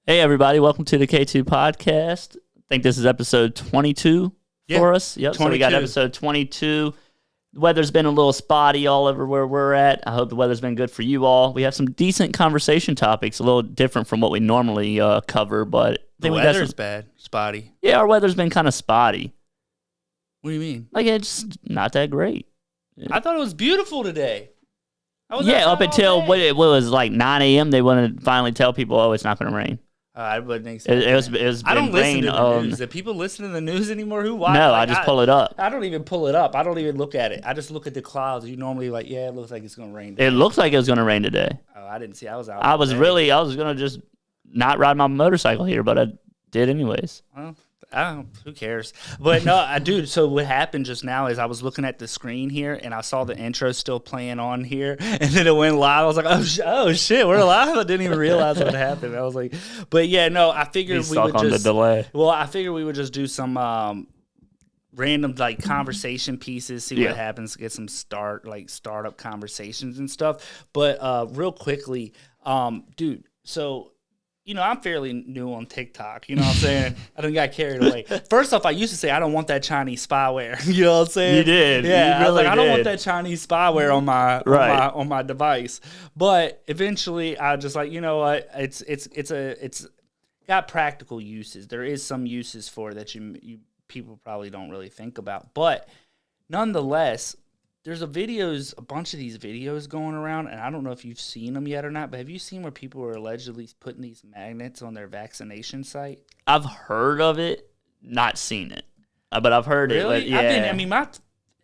Hey, everybody. Welcome to the K2 podcast. I think this is episode 22 for us. Yep. 22. So we got episode 22. The weather's been a little spotty all over where we're at. I hope the weather's been good for you all. We have some decent conversation topics, a little different from what we normally cover, but I think the weather's bad, spotty. Yeah, our weather's been kind of spotty. What do you mean? Like, it's not that great. I thought it was beautiful today. Up until what was like 9 a.m., they wanted to finally tell people, oh, it's not going to rain. I wouldn't expect it was I don't listen rain, to the news. Do people listen to the news anymore? Who watch? No, I just pull it up. I don't even pull it up. I don't even look at it. I just look at the clouds. You normally it looks like it's going to rain today. It looks like it was going to rain today. Oh, I didn't see. I was out. I was going to just not ride my motorcycle here, but I did anyways. Well, who cares? But no, dude, so what happened just now is I was looking at the screen here and I saw the intro still playing on here and then it went live. I was like, oh shit, we're live. I didn't even realize what happened. I was like, but yeah, no, I figured we would just the delay. Well, I figured we would just do some random like conversation pieces, see what happens, get some startup conversations and stuff. But real quickly, dude, so I'm fairly new on TikTok. You know what I'm saying? I done got carried away. First off, I used to say, I don't want that Chinese spyware. You know what I'm saying? You did. Yeah. You really I don't want that Chinese spyware on my device. But eventually, I was just like, you know what? It's got practical uses. There is some uses for it that you people probably don't really think about. But nonetheless, there's a bunch of these videos going around, and I don't know if you've seen them yet or not, but have you seen where people are allegedly putting these magnets on their vaccination site? I've heard of it, not seen it, but I've heard it. Really? Yeah.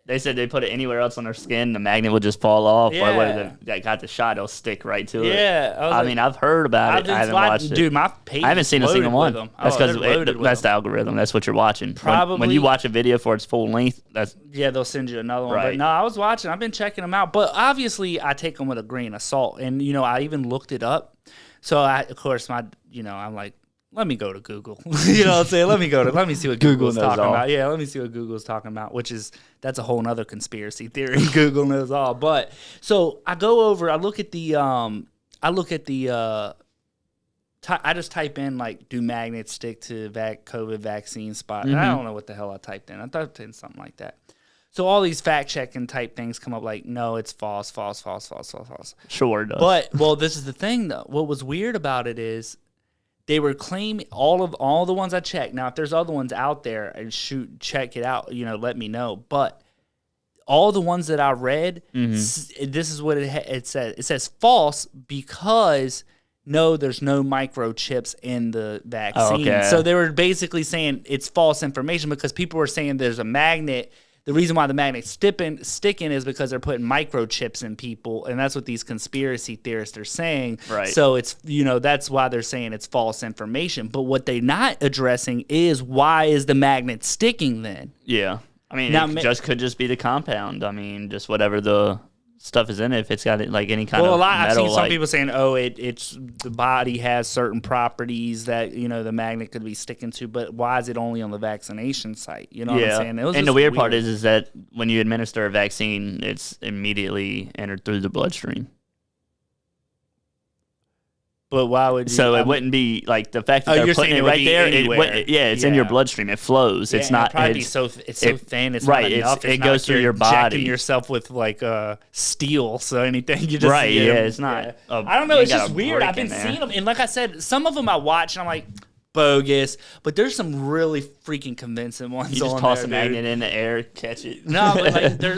They said they put it anywhere else on their skin, the magnet will just fall off. Yeah. Or whether they got the shot, it'll stick right to it. Yeah. I mean, I've heard about it. I haven't watched it. Dude, my page I haven't seen a single one. That's because that's the them. algorithm. That's what you're watching. Probably. When you watch a video for its full length, they'll send you another one. Right. But no, I was watching. I've been checking them out. But obviously, I take them with a grain of salt. And, I even looked it up. So, of course, I'm like, let me go to Google. You know what I'm saying? Let me see what Google's talking about. Yeah, let me see what Google's talking about, that's a whole nother conspiracy theory. Google knows all. But so I look at the I just type in like, do magnets stick to COVID vaccine spot? Mm-hmm. And I don't know what the hell I typed in. I typed in something like that. So all these fact checking type things come up like, no, it's false. Sure it does. But, this is the thing though. What was weird about it is, they were claiming all the ones I checked. Now, if there's other ones out there, and check it out. Let me know. But all the ones that I read, this is what it says. It says false because there's no microchips in the vaccine. Okay. So they were basically saying it's false information because people were saying there's a magnet. The reason why the magnet's sticking is because they're putting microchips in people, and that's what these conspiracy theorists are saying. Right. So it's that's why they're saying it's false information. But what they're not addressing is, why is the magnet sticking then? Yeah. I mean, it could just be the compound. I mean, just whatever the stuff is in it. If it's got like any kind of metal, I've seen some people saying, it's the body has certain properties that the magnet could be sticking to, but why is it only on the vaccination site? You know what I'm saying? And the weird part is that when you administer a vaccine, it's immediately entered through the bloodstream. But why would you? So it wouldn't be like the fact that they're putting it right there. It's in your bloodstream. It flows. It's not. It's so thin. It's right. Not enough. It goes through your body. Injecting yourself with like steel. So anything you just right. Yeah. It's not. Yeah. I don't know. It's just weird. I've been seeing them, and like I said, some of them I watch, and I'm like, bogus. But there's some really freaking convincing ones. You just toss a magnet in the air, catch it. No,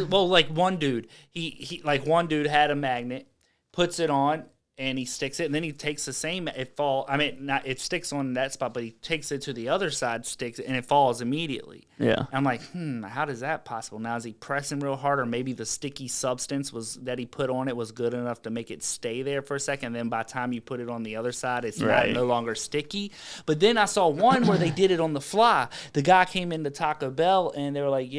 but like one dude, he had a magnet, puts it on. And he sticks it, and then he takes the same. It sticks on that spot, but he takes it to the other side, sticks it, and it falls immediately. Yeah. I'm like, how does that possible? Now is he pressing real hard, or maybe the sticky substance that he put on it was good enough to make it stay there for a second? And then by the time you put it on the other side, it's no longer sticky. But then I saw one where they did it on the fly. The guy came into Taco Bell, and they were like,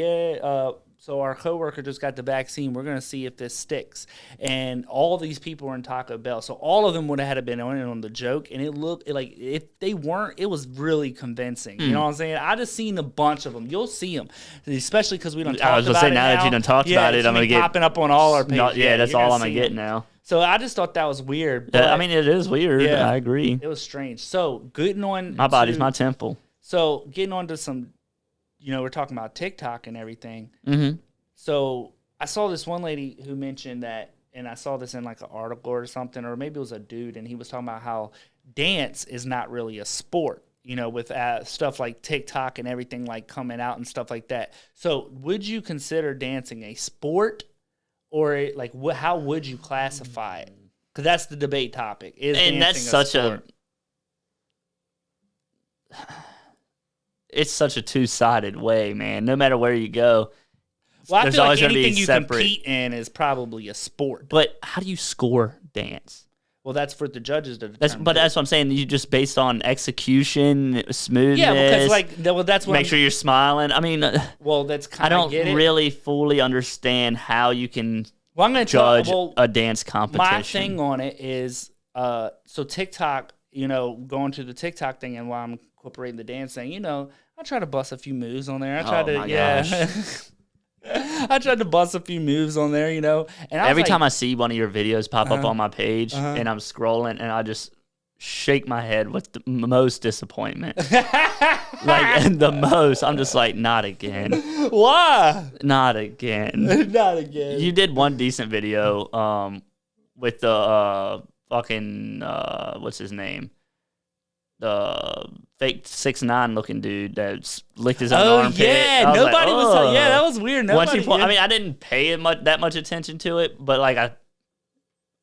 so our coworker just got the vaccine. We're gonna see if this sticks. And all these people were in Taco Bell, so all of them would have had been on the joke. And it looked like if they weren't, it was really convincing. You know what I'm saying? I just seen a bunch of them. You'll see them, especially because we don't. I was gonna say now that you done talked about it, I'm gonna get popping up on all our pages. That's all I'm gonna get now. So I just thought that was weird. But I mean, it is weird. Yeah, I agree. It was strange. So getting on my body's my temple. So getting on to some, we're talking about TikTok and everything. Mm-hmm. So I saw this one lady who mentioned that, and I saw this in like an article or something, or maybe it was a dude, and he was talking about how dance is not really a sport. With stuff like TikTok and everything like coming out and stuff like that. So would you consider dancing a sport? Or like, how would you classify it? Because that's the debate topic. And that's such it's such a two-sided way, man. No matter where you go, well, I feel like anything you compete in is probably a sport. But how do you score dance? Well, that's for the judges to determine. That's what I'm saying. You just based on execution, smoothness. Yeah, because that's what. Make sure you're smiling. I mean, well, that's kind of. I don't really fully understand how you can. Well, I'm going to judge a dance competition. My thing on it is, so TikTok. Going to the TikTok thing, and while I'm incorporating the dance thing, I try to bust a few moves on there. I try gosh. I tried to bust a few moves on there, and every time I see one of your videos pop up on my page and I'm scrolling and I just shake my head with the most disappointment. Like the most. I'm just like, not again. Why? Not again. Not again. You did one decent video with the fucking what's his name? The fake 6'9" looking dude that licked his own armpit. Yeah, nobody was. Yeah, that was weird. I didn't pay that much attention to it, but like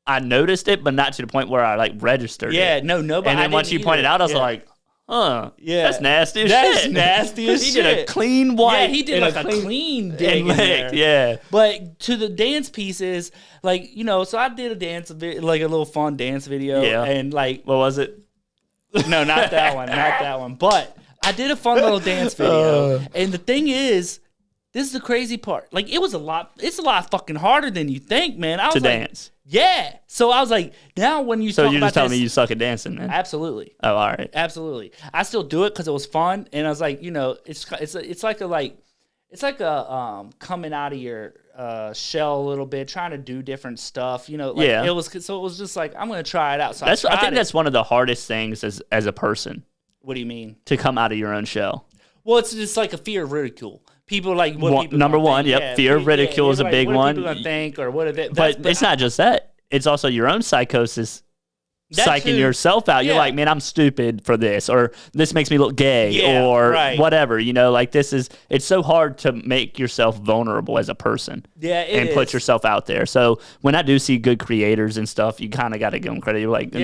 I noticed it, but not to the point where I like registered it. Yeah, no, nobody. And then once you pointed out, I was like, yeah, that's nasty as shit. That's nasty as shit. He did a clean white. Yeah, he did like a clean dig in there. Yeah. But to the dance pieces, like, so I did a dance, like a little fun dance video. Yeah. And like, what was it? No, not that one. Not that one. But I did a fun little dance video. And the thing is, this is the crazy part. Like, it's a lot fucking harder than you think, man. I was dance. Yeah. So I was like, now when you talk about this. So you're just telling me you suck at dancing, man? Absolutely. Oh, all right. Absolutely. I still do it because it was fun. And I was like, it's like a coming out of your shell a little bit, trying to do different stuff. It was just like, I'm going to try it out. So I think that's one of the hardest things as a person. What do you mean? To come out of your own shell. Well, it's just like a fear of ridicule. People like what people number one. Think. Yep, fear of ridicule is a big one. What are people gonna think, or what are they? But it's not just that. It's also your own psychosis. Psyching yourself out. You're like, man, I'm stupid for this, or this makes me look gay, or whatever. Like it's so hard to make yourself vulnerable as a person. Yeah, and put yourself out there. So when I do see good creators and stuff, you kind of got to give them credit. You're like,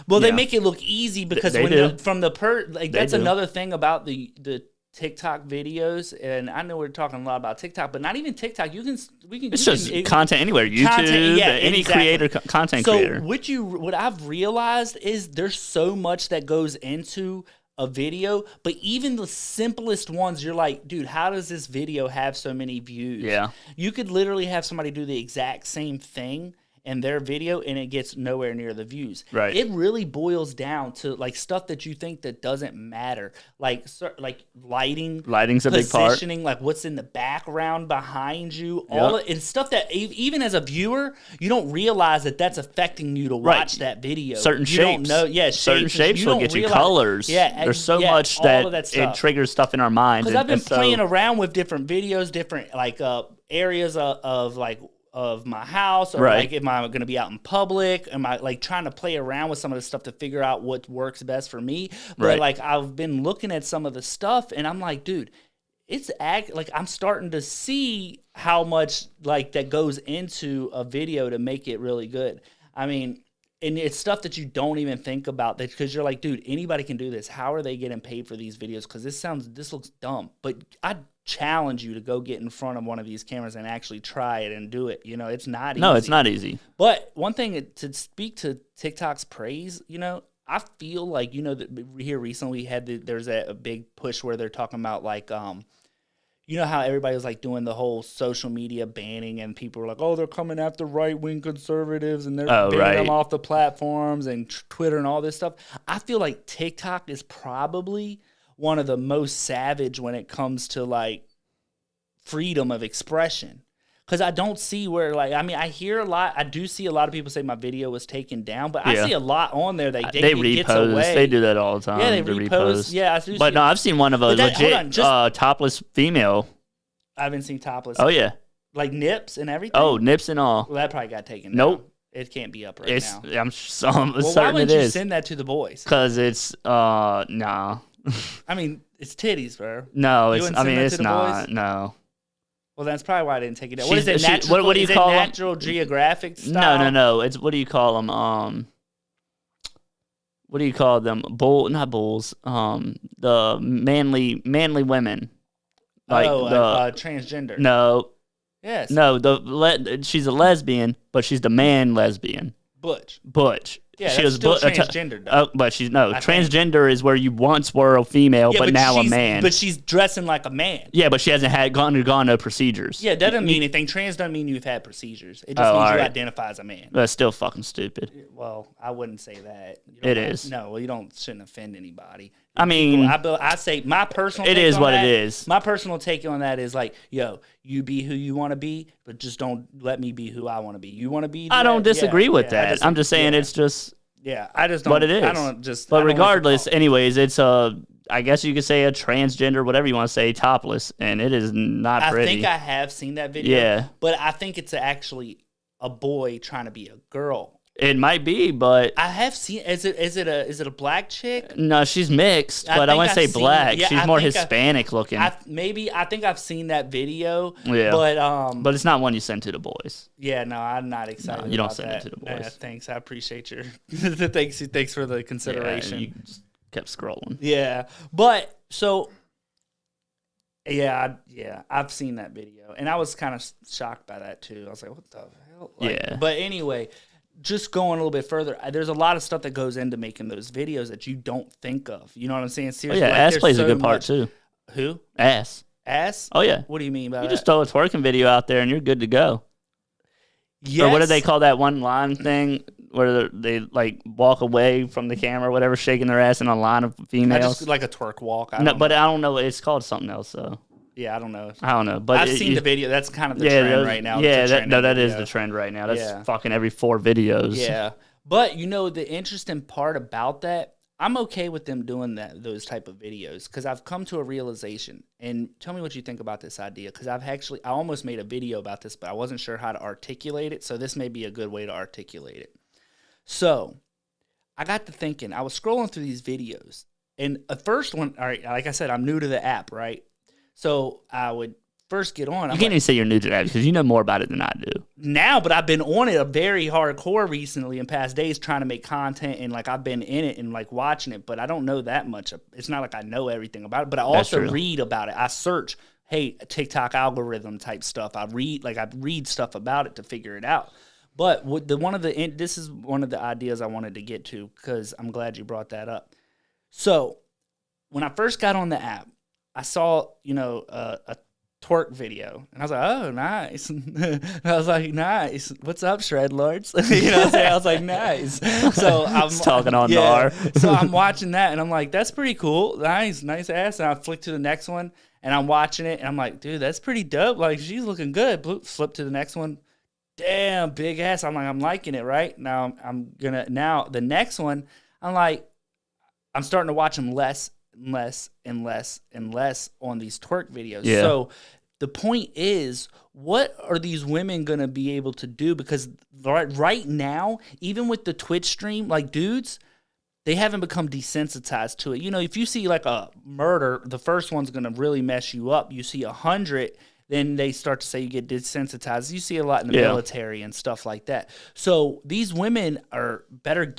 well, they make it look easy because that's another thing about the TikTok videos, and I know we're talking a lot about TikTok, but not even TikTok. It's just content anywhere. YouTube, any creator, content creator. So what I've realized is there's so much that goes into a video, but even the simplest ones, you're like, dude, how does this video have so many views? Yeah, you could literally have somebody do the exact same thing in their video and it gets nowhere near the views. Right. It really boils down to like stuff that you think that doesn't matter, like lighting. Lighting's a big part. Positioning, like what's in the background behind you, and stuff that even as a viewer you don't realize that that's affecting you to watch that video. Certain shapes. Don't know. Certain shapes will get you colors. Yeah. There's so much that it triggers stuff in our minds. Because I've been playing around with different videos, different like areas of my house, or like, am I going to be out in public? Am I like trying to play around with some of the stuff to figure out what works best for me? But like I've been looking at some of the stuff and I'm like, dude, like I'm starting to see how much like that goes into a video to make it really good. I mean, and it's stuff that you don't even think about, that because you're like, dude, anybody can do this. How are they getting paid for these videos? Because this looks dumb. But I challenge you to go get in front of one of these cameras and actually try it and do it. It's not easy. No, it's not easy. But one thing, to speak to TikTok's praise, I feel like, that here recently there's a big push where they're talking about like, you know how everybody was like doing the whole social media banning, and people were like, "Oh, they're coming after right-wing conservatives, and they're banning them off the platforms and Twitter and all this stuff." I feel like TikTok is probably one of the most savage when it comes to like freedom of expression. Because I don't see where, like, I mean, I hear a lot. I do see a lot of people say my video was taken down, but I see a lot on there that they repost. Gets away. They do that all the time. Yeah, they repost. Yeah, I do. But no, I've seen one of a legit topless female. I haven't seen topless. Oh yeah, like nips and everything. Oh, nips and all. Well, that probably got taken down. Nope. It can't be up right now. I'm certain why wouldn't you send that to the boys? Because it's nah. I mean, it's titties, bro. No, it's. I mean, it's not. Boys? No. Well, that's probably why I didn't take it down. What is it? Natural, what do you call them? Natural Geographic style? No. It's what do you call them? What do you call them? Not bulls. The manly women. Like transgender. No. Yes. No. She's a lesbian, but she's the man lesbian. Butch. Yeah, she was still transgender. But she's transgender is where you once were a female, but now a man. But she's dressing like a man. Yeah, but she hasn't gone to procedures. Yeah, it doesn't mean anything. Trans doesn't mean you've had procedures. It just means you identify as a man. That's still fucking stupid. Well, I wouldn't say that. It is. No, well, shouldn't offend anybody. I mean, I say my personal. It is what it is. My personal take on that is like, yo, you be who you want to be, but just don't let me be who I want to be. You want to be. I don't disagree with that. I'm just saying it's just. Yeah, I just don't. What it is. I don't just. But regardless, anyways, it's I guess you could say a transgender, whatever you want to say, topless, and it is not pretty. I think I have seen that video. Yeah, but I think it's actually a boy trying to be a girl. It might be, but I have seen. Is it a black chick? No, she's mixed, but I wouldn't say black. Yeah, she's more Hispanic looking. I think I've seen that video. Yeah, but it's not one you send to the boys. Yeah, no, I'm not excited. No, you don't send it to the boys. Thanks, I appreciate your thanks for the consideration. Yeah, you just kept scrolling. Yeah, but so. Yeah, I've seen that video, and I was kind of shocked by that too. I was like, "What the hell?" Yeah. But anyway. Just going a little bit further, there's a lot of stuff that goes into making those videos that you don't think of. You know what I'm saying? Seriously, ass plays a good part too. Who? Ass. Ass? Oh yeah. What do you mean by that? You just throw a twerking video out there and you're good to go. Yes. Or what do they call that one line thing where they like walk away from the camera or whatever, shaking their ass in a line of females? Just like a twerk walk. But I don't know. It's called something else though. Yeah, I don't know. But I've seen the video. That's kind of the trend right now. Yeah, that is the trend right now. That's fucking every 4 videos. Yeah, but the interesting part about that, I'm okay with them doing those type of videos because I've come to a realization. And tell me what you think about this idea, because I almost made a video about this, but I wasn't sure how to articulate it. So this may be a good way to articulate it. So I got to thinking. I was scrolling through these videos, and the first one. All right, like I said, I'm new to the app, right? So I would first get on. You can't even say you're new to that because you know more about it than I do. Now, but I've been on it a very hardcore recently in past days trying to make content, and like I've been in it and like watching it, but I don't know that much. It's not like I know everything about it, but I also read about it. I search, hey, TikTok algorithm type stuff. I read stuff about it to figure it out. But this is one of the ideas I wanted to get to because I'm glad you brought that up. So when I first got on the app, I saw, a twerk video, and I was like, oh, nice. I was like, nice. What's up, Shred Lords? You know what I'm saying? I was like, nice. So I'm talking on NAR. So I'm watching that, and I'm like, that's pretty cool. Nice ass. And I flick to the next one, and I'm watching it, and I'm like, dude, that's pretty dope. Like, she's looking good. Flip to the next one. Damn, big ass. I'm like, I'm liking it, right? Now the next one, I'm starting to watch them less and less on these twerk videos. Yeah. So the point is, what are these women going to be able to do? Because right now, even with the Twitch stream, like dudes, they haven't become desensitized to it. If you see like a murder, the first one's going to really mess you up. You see 100, then they start to say you get desensitized. You see a lot in the military and stuff like that. So these women are better.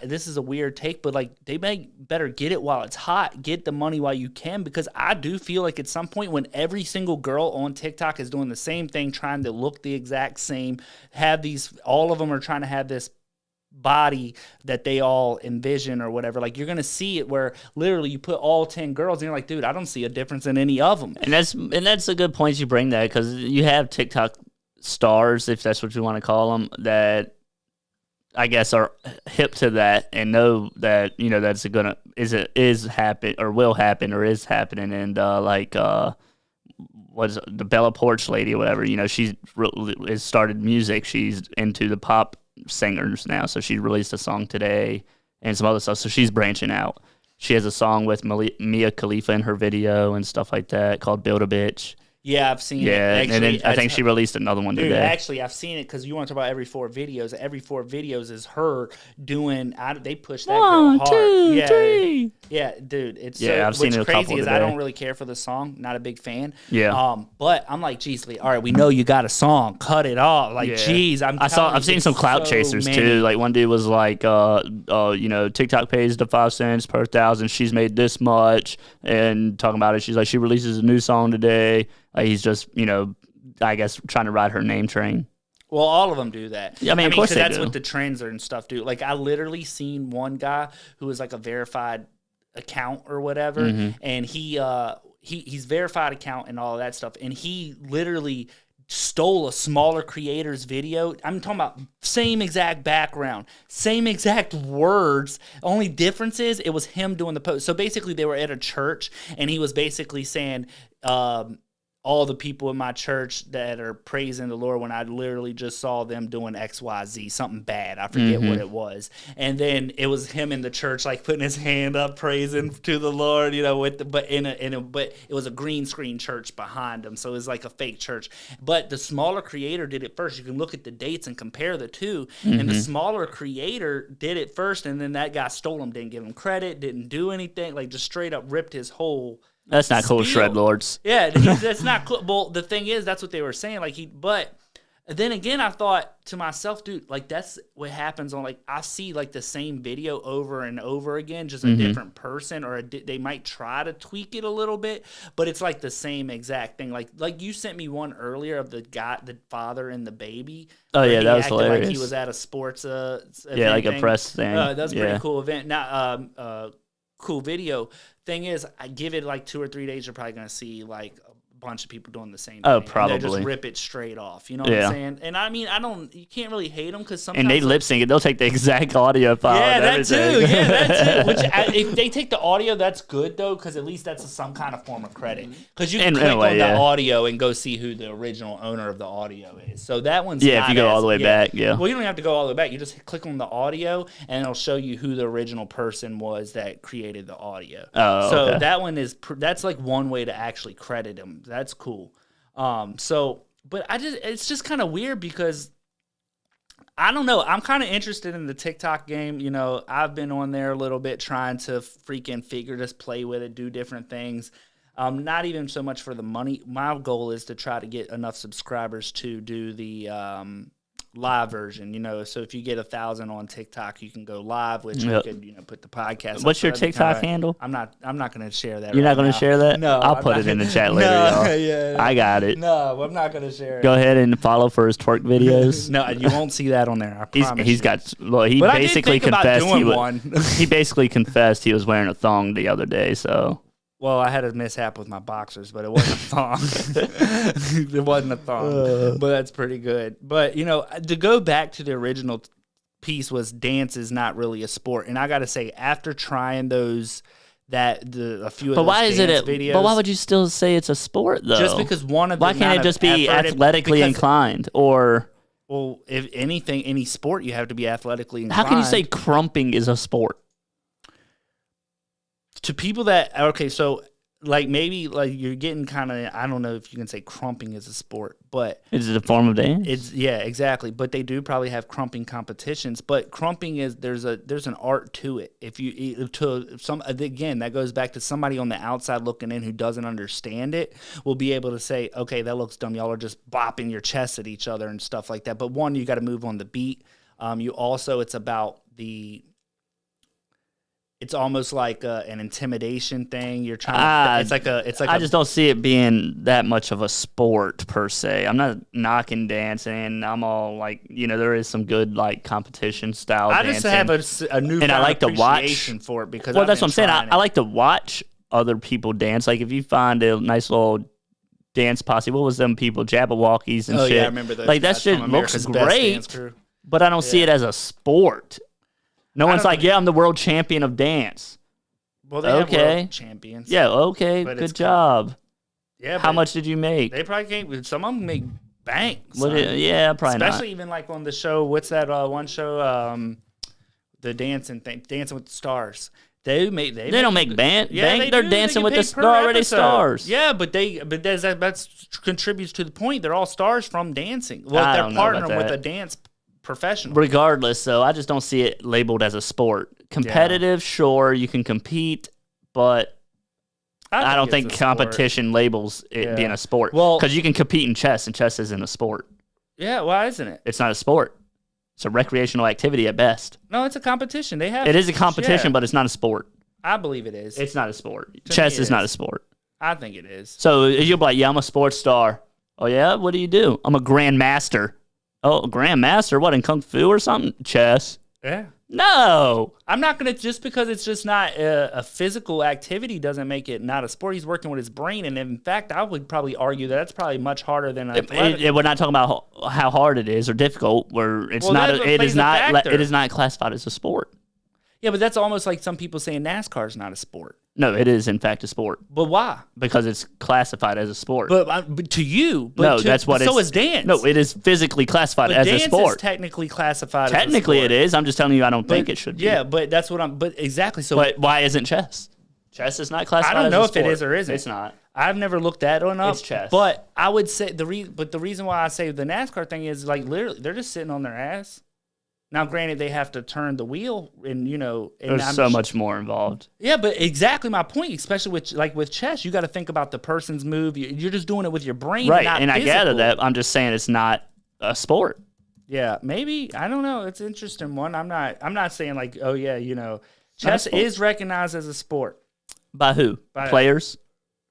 This is a weird take, but like they better get it while it's hot. Get the money while you can, because I do feel like at some point when every single girl on TikTok is doing the same thing, trying to look the exact same, all of them are trying to have this body that they all envision or whatever. Like, you're going to see it where literally you put all 10 girls and you're like, dude, I don't see a difference in any of them. And that's a good point you bring that, because you have TikTok stars, if that's what you want to call them, that I guess are hip to that and know that, that's is happen or will happen or is happening. And was the Bella Porch lady or whatever, she's has started music. She's into the pop singers now, so she released a song today and some other stuff, so she's branching out. She has a song with Mia Khalifa in her video and stuff like that called Build a Bitch. Yeah, I've seen it. Actually, and then I think she released another one today. Actually, I've seen it, because you want to talk about every 4 videos. Every 4 videos is her doing. They push that girl hard. 1, 2, 3. Yeah, dude. It's I've seen it a couple crazy is today. I don't really care for the song. Not a big fan. Yeah. But I'm like, geez, all right, we know you got a song. Cut it off. Like, geez, I've seen some clout chasers too. Like, one dude was like, TikTok pays the 5 cents per 1,000. She's made this much, and talking about it, she's like, she releases a new song today. He's just, I guess trying to ride her name train. Well, all of them do that. Yeah, I mean, of course that's what the trends are and stuff do. Like, I literally seen one guy who was like a verified account or whatever, and he's verified account and all of that stuff, and he literally stole a smaller creator's video. I'm talking about same exact background, same exact words. Only difference is it was him doing the post. So basically, they were at a church, and he was basically saying, all the people in my church that are praising the Lord, when I literally just saw them doing XYZ, something bad. I forget what it was. And then it was him in the church, like putting his hand up, praising to the Lord, but it was a green screen church behind him. So it was like a fake church. But the smaller creator did it first. You can look at the dates and compare the two. And the smaller creator did it first. And then that guy stole him, didn't give him credit, didn't do anything, like just straight up ripped his whole. That's not cool, Shred Lords. Yeah, that's not cool. Well, the thing is, that's what they were saying. But then again, I thought to myself, dude, like, that's what happens on, like, I see like the same video over and over again, just a different person, or they might try to tweak it a little bit, but it's like the same exact thing. Like you sent me one earlier of the father and the baby. Oh yeah, that was hilarious. Like he was at a sports event. Yeah, like a press thing. That was a pretty cool event. Now, cool video. Thing is, I give it like 2 or 3 days, you're probably going to see like a bunch of people doing the same thing. Oh, probably. And they just rip it straight off. You know what I'm saying? And I mean, you can't really hate them, because sometimes. And they lip sync it. They'll take the exact audio file. Yeah, and that everything. too. Yeah, that too. Which, if they take the audio, that's good though, because at least that's some kind of form of credit. Because you can click on the audio and go see who the original owner of the audio is. So that one's if you go all the way back. Yeah. Well, you don't have to go all the way back. You just click on the audio, and it'll show you who the original person was that created the audio. Oh, so okay. that one that's like one way to actually credit them. That's cool. But it's just kind of weird, because I don't know. I'm kind of interested in the TikTok game. I've been on there a little bit trying to freaking just play with it, do different things. Not even so much for the money. My goal is to try to get enough subscribers to do the live version, so if you get 1,000 on TikTok, you can go live, which you could, put the podcast. What's your TikTok handle? I'm not going to share that. You're not going to share that? No, I'll put it in the chat later, y'all. Yeah, I got it. No, I'm not going to share it. Go ahead and follow for his twerk videos. No, you won't see that on there. I promise. He basically confessed. He basically confessed he was wearing a thong the other day. So. Well, I had a mishap with my boxers, but it wasn't a thong. It wasn't a thong, but that's pretty good. But, to go back to the original piece was dance is not really a sport. And I got to say, after trying those, a few of those videos. But why would you still say it's a sport, though? Just because one of them. Why can't it just be athletically inclined? Or. Well, if anything, any sport, you have to be athletically inclined. How can you say crumping is a sport? To people that, okay, so like maybe like you're getting kind of, I don't know if you can say crumping is a sport, but is it a form of dance? Yeah, exactly. But they do probably have crumping competitions. But crumping is there's an art to it. Again, that goes back to somebody on the outside looking in who doesn't understand it will be able to say, okay, that looks dumb. Y'all are just bopping your chests at each other and stuff like that. But one, you got to move on the beat. It's about it's almost like an intimidation thing. You're trying. It's like I just don't see it being that much of a sport per se. I'm not knocking dancing. I'm all like, there is some good like competition style. I just have a new and I like to watch for it because that's what I'm saying. I like to watch other people dance. Like if you find a nice little dance posse, what was them people, Jabberwockies and shit? Yeah, I remember those. Like that shit looks great, but I don't see it as a sport. No one's like, I'm the world champion of dance. Well, they have world champions. Yeah, okay, good job. Yeah, how much did you make? They probably can't. Some of them make bank. Yeah, probably not. Especially even like on the show. What's that one show? The dancing thing, Dancing with the Stars. They don't make bank. They're dancing with they're already stars. Yeah, but that contributes to the point. They're all stars from dancing. Well, they're partnering with a dance professional. Regardless, though, I just don't see it labeled as a sport. Competitive, sure, you can compete, but I don't think competition labels it being a sport. Well, because you can compete in chess, and chess isn't a sport. Yeah, why isn't it? It's not a sport. It's a recreational activity at best. No, it's a competition. It is a competition, but it's not a sport. I believe it is. It's not a sport. Chess is not a sport. I think it is. So you'll be like, I'm a sports star. Oh, yeah? What do? I'm a grandmaster. Oh, grandmaster? What, in Kung Fu or something? Chess. Yeah. No. I'm not going to, just because it's just not a physical activity doesn't make it not a sport. He's working with his brain. And in fact, I would probably argue that's probably much harder than athletic. We're not talking about how hard it is or difficult, where it's it is not classified as a sport. Yeah, but that's almost like some people saying NASCAR is not a sport. No, it is in fact a sport. But why? Because it's classified as a sport. But to you, that's what. So is dance. No, it is physically classified as a sport. Dance is technically classified. Technically, it is. I'm just telling you, I don't think it should be. Yeah, but that's what I'm. But exactly. So, but why isn't chess? Chess is not classified. I don't know if it is or isn't. It's not. I've never looked that one up. It's chess. But I would say the reason why I say the NASCAR thing is like literally they're just sitting on their ass. Now, granted, they have to turn the wheel, and there's so much more involved. Yeah, but exactly my point. Especially with chess, you got to think about the person's move. You're just doing it with your brain, right? And I gather that. I'm just saying it's not a sport. Yeah, maybe I don't know. It's an interesting one. I'm not saying like, chess is recognized as a sport by who? Players.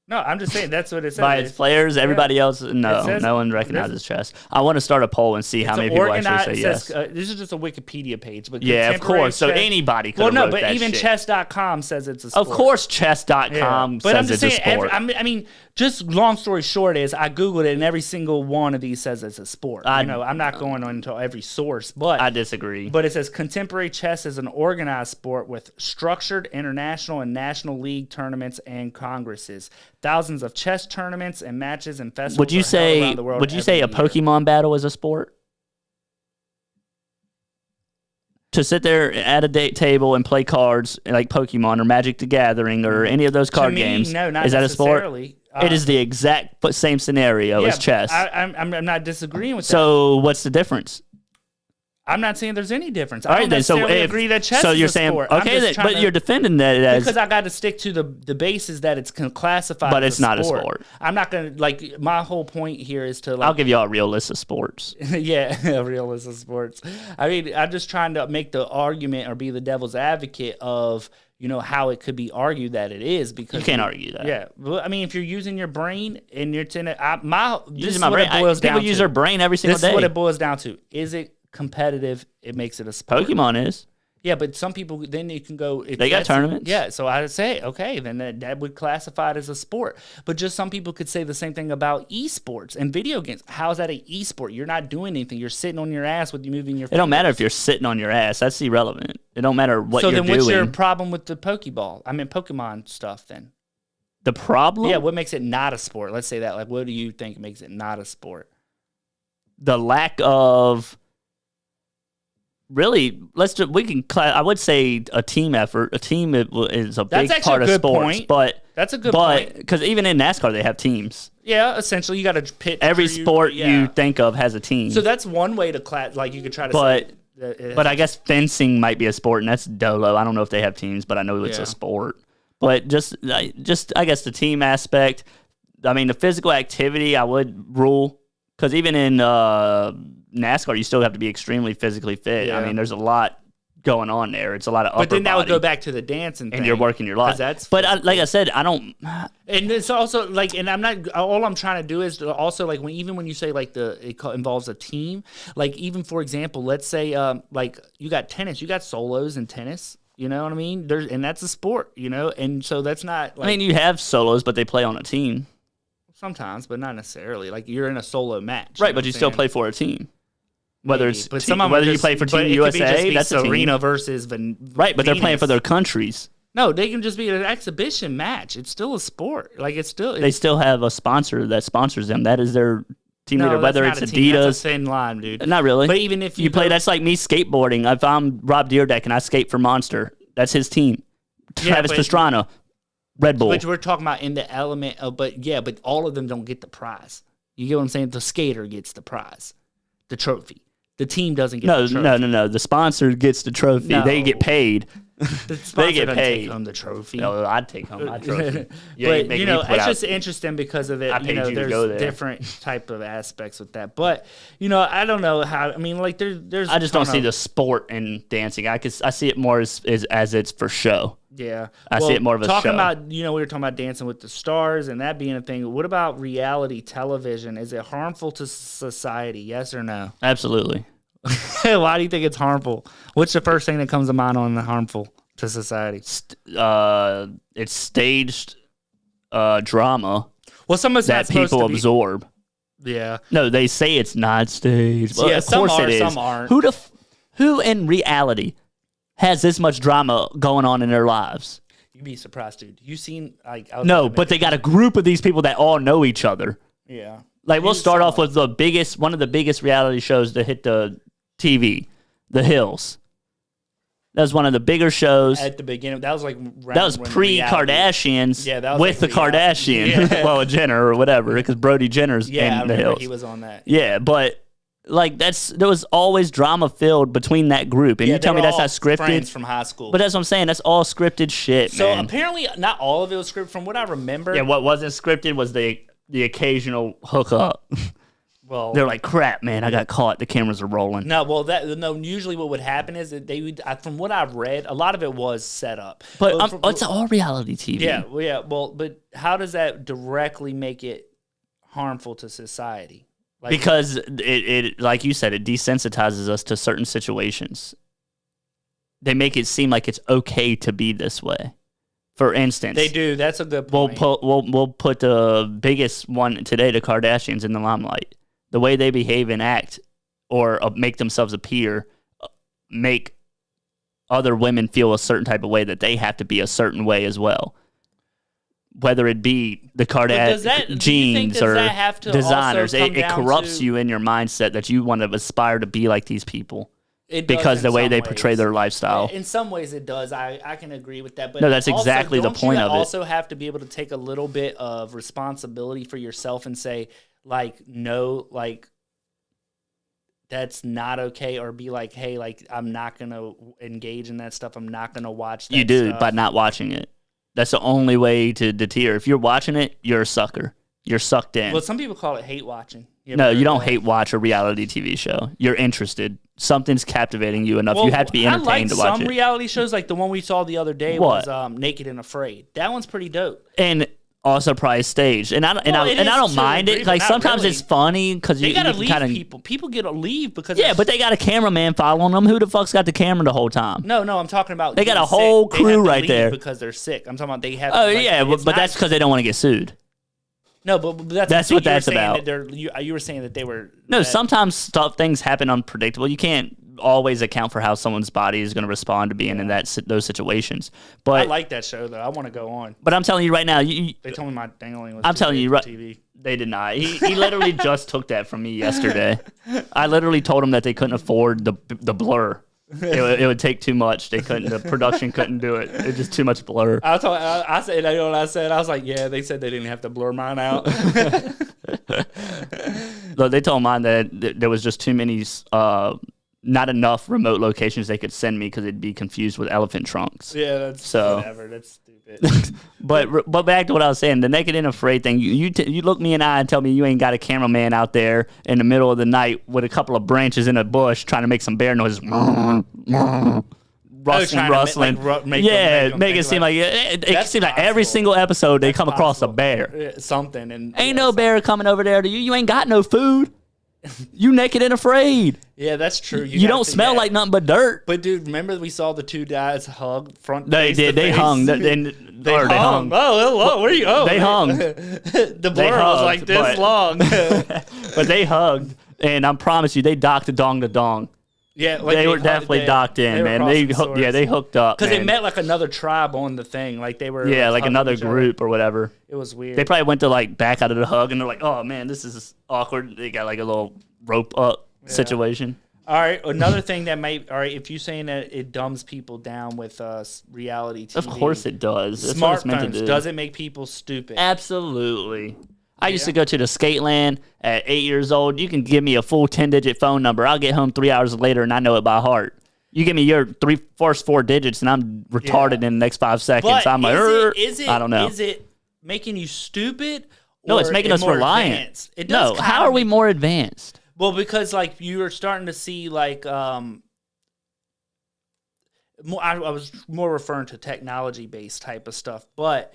No, I'm just saying that's what it says. By its players, everybody else, no one recognizes chess. I want to start a poll and see how many people actually say yes. This is just a Wikipedia page. But yeah, of course. So anybody could have wrote that shit. But even chess.com says it's a sport. Of course chess.com says it's a sport. I mean, just long story short is I Googled it, and every single one of these says it's a sport. I'm not going into every source, but I disagree. But it says contemporary chess is an organized sport with structured international and national league tournaments and congresses. Thousands of chess tournaments and matches and festivals. Would you say a Pokemon battle is a sport? To sit there at a table and play cards like Pokemon or Magic the Gathering or any of those card games, no, not is that a sport? It is the exact same scenario as chess. I'm not disagreeing with that. So what's the difference? I'm not saying there's any difference. I don't necessarily agree that chess is a sport. Okay, but you're defending that as... Because I got to stick to the basis that it's classified but as it's not a sport. I'm not going to... my whole point here is to... I'll give you a real list of sports. Yeah, a real list of sports. I mean, I'm just trying to make the argument or be the devil's advocate of... how it could be argued that it is, because you can't argue that. Yeah, well, I mean, if you're using your brain and you're people use their brain every single day. This is what it boils down to. Is it competitive? It makes it a sport. Pokemon is. Yeah, but some people, then you can go... They got tournaments. Yeah, so I would say, okay, then that would classify it as a sport. But just some people could say the same thing about esports and video games. How is that an esport? You're not doing anything. You're sitting on your ass with you moving your fingers. It don't matter if you're sitting on your ass. That's irrelevant. It don't matter what you're doing. So then what's your problem with the Pokemon stuff then? The problem? Yeah, what makes it not a sport? Let's say that. Like, what do you think makes it not a sport? The lack of... Really, I would say a team effort. A team is a big part of sports, but that's a good point. Because even in NASCAR, they have teams. Yeah, essentially, you got to pit every sport you think of has a team. So that's one way to like you could try to. But I guess fencing might be a sport, and that's dolo. I don't know if they have teams, but I know it's a sport. But just I guess the team aspect. I mean, the physical activity I would rule, because even in NASCAR, you still have to be extremely physically fit. Yeah. I mean, there's a lot going on there. It's a lot of upper But then that body, would go back to the dancing thing. and you're working your life. But like I said, I don't. And it's also like, and I'm not. All I'm trying to do is to also like even when you say like it involves a team. Like even for example, let's say like you got tennis, you got solos in tennis. You know what I mean? And that's a sport. You know, and so that's not. Like, I mean, you have solos, but they play on a team. Sometimes, but not necessarily. Like you're in a solo match, right? But you still play for a team. Whether Maybe. it's whether you play for Team USA, that's a Serena team. versus right. But they're playing for their countries. No, they can just be an exhibition match. It's still a sport. Like they still have a sponsor that sponsors them. That is their team leader. Whether it's Adidas, that's a thin line, dude. Not really. But even if you play, that's like me skateboarding. If I'm Rob Dyrdek and I skate for Monster, that's his team. Travis Pastrana, Red Bull. But we're talking about in the element of, but all of them don't get the prize. You get what I'm saying? The skater gets the prize, the trophy. The team doesn't get the trophy. No. The sponsor gets the trophy. No. They get paid. The sponsor doesn't take home the trophy. No, I'd take home my trophy. But, it's just interesting because of it. There's different type of aspects with that. But, I don't know how, I mean, like, there's. I just don't see the sport in dancing. I see it more as it's for show. Yeah. I see it more of a talking show. About, we were talking about Dancing with the Stars and that being a thing. What about reality television? Is it harmful to society? Yes or no? Absolutely. Why do you think it's harmful? What's the first thing that comes to mind on the harmful to society? It's staged drama. Well, some of that people absorb. Yeah. No, they say it's not staged. Well, yeah, of course it is. Some aren't. Who in reality has this much drama going on in their lives? You'd be surprised, dude. You seen like no, but they got a group of these people that all know each other. Yeah. Like we'll start off with one of the biggest reality shows to hit the TV, The Hills. That was one of the bigger shows at the beginning. That was like that was pre-Kardashians. Yeah, that was with like the Kardashian, well, Jenner or whatever, because Brody Jenner's in The Hills. He was on that. Yeah, but like there was always drama filled between that group, and you tell me that's not scripted. Friends from high school, but that's what I'm saying. That's all scripted shit. So man. Apparently, not all of it was scripted. From what I remember, yeah, what wasn't scripted was the occasional hookup. Well, they're like, crap, man, I got caught. The cameras are rolling. No, usually what would happen is that they would, from what I've read, a lot of it was set up. But it's all reality TV. Yeah. Well, but how does that directly make it harmful to society? Because it, like you said, it desensitizes us to certain situations. They make it seem like it's okay to be this way. For instance, they do. That's a good point. We'll put the biggest one today, the Kardashians, in the limelight. The way they behave and act, or make themselves appear, make other women feel a certain type of way that they have to be a certain way as well. Whether it be the Kardashian jeans or designers, it corrupts you in your mindset that you want to aspire to be like these people. Because the way they portray their lifestyle. In some ways it does. I can agree with that. But no, that's exactly the point of it. You also have to be able to take a little bit of responsibility for yourself and say, like, no, like, that's not okay. Or be like, hey, like, I'm not going to engage in that stuff. I'm not going to watch that stuff. You do, by not watching it. That's the only way to deter. If you're watching it, you're a sucker. You're sucked in. Well, some people call it hate watching. No, you don't hate watch a reality TV show. You're interested. Something's captivating you enough. You have to be entertained to watch it. Some reality shows, like the one we saw the other day, was Naked and Afraid. That one's pretty dope. And also probably staged. And I don't mind it. Like sometimes it's funny because you gotta leave people. People get to leave because but they got a cameraman following them. Who the fuck's got the camera the whole time? No, I'm talking about they got a whole crew right there because they're sick. I'm talking about they have. Oh yeah, but that's because they don't want to get sued. No, but that's what that's about. You were saying that they were. No, sometimes things happen unpredictable. You can't always account for how someone's body is going to respond to being in those situations. But I like that show though. I want to go on. But I'm telling you right now, they told me my dangling was. I'm telling you right. TV. They did not. He literally just took that from me yesterday. I literally told him that they couldn't afford the blur. It would take too much. The production couldn't do it. It's just too much blur. I said, you know what I said? I was like, yeah, they said they didn't have to blur mine out. Look, they told mine that there was just too many, not enough remote locations they could send me because it'd be confused with elephant trunks. Yeah, that's whatever. That's stupid. But back to what I was saying, the Naked and Afraid thing. You look me in the eye and tell me you ain't got a cameraman out there in the middle of the night with a couple of branches in a bush trying to make some bear noises. rustling. Make it seem like it seems like every single episode they come across a bear. Something and ain't no bear coming over there to you. You ain't got no food. You naked and afraid. Yeah, that's true. You don't smell like nothing but dirt. But dude, remember we saw the two guys hug front. They did. They hung. They hung. Oh, where are you? Oh, they hung. The blur was like this long. But they hugged, and I promise you, they docked dong to dong. Yeah, like they were definitely docked in, man. They hooked up because they met like another tribe on the thing. Like they were like another group or whatever. It was weird. They probably went to like back out of the hug, and they're like, "Oh man, this is awkward." They got like a little rope up situation. All right, another thing that might. All right, if you're saying that it dumbs people down with reality TV, of course it does. Smartphones, does it make people stupid? Absolutely. I used to go to the skate land at 8 years old. You can give me a full 10-digit phone number. I'll get home 3 hours later, and I know it by heart. You give me your first four digits, and I'm retarded in the next 5 seconds. But I'm like, I don't know. Is it making you stupid? No, it's making us reliant. Advanced? It does. No, how are we more advanced? Well, because like you are starting to see like I was more referring to technology-based type of stuff, but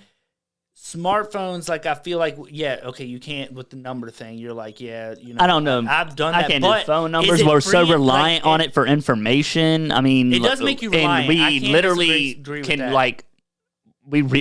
smartphones, like I feel like, you can't with the number thing. You're like, I don't know. I've done that. I can't do phone numbers. We're so reliant on it for information. I mean, it does make you reliant. And we literally can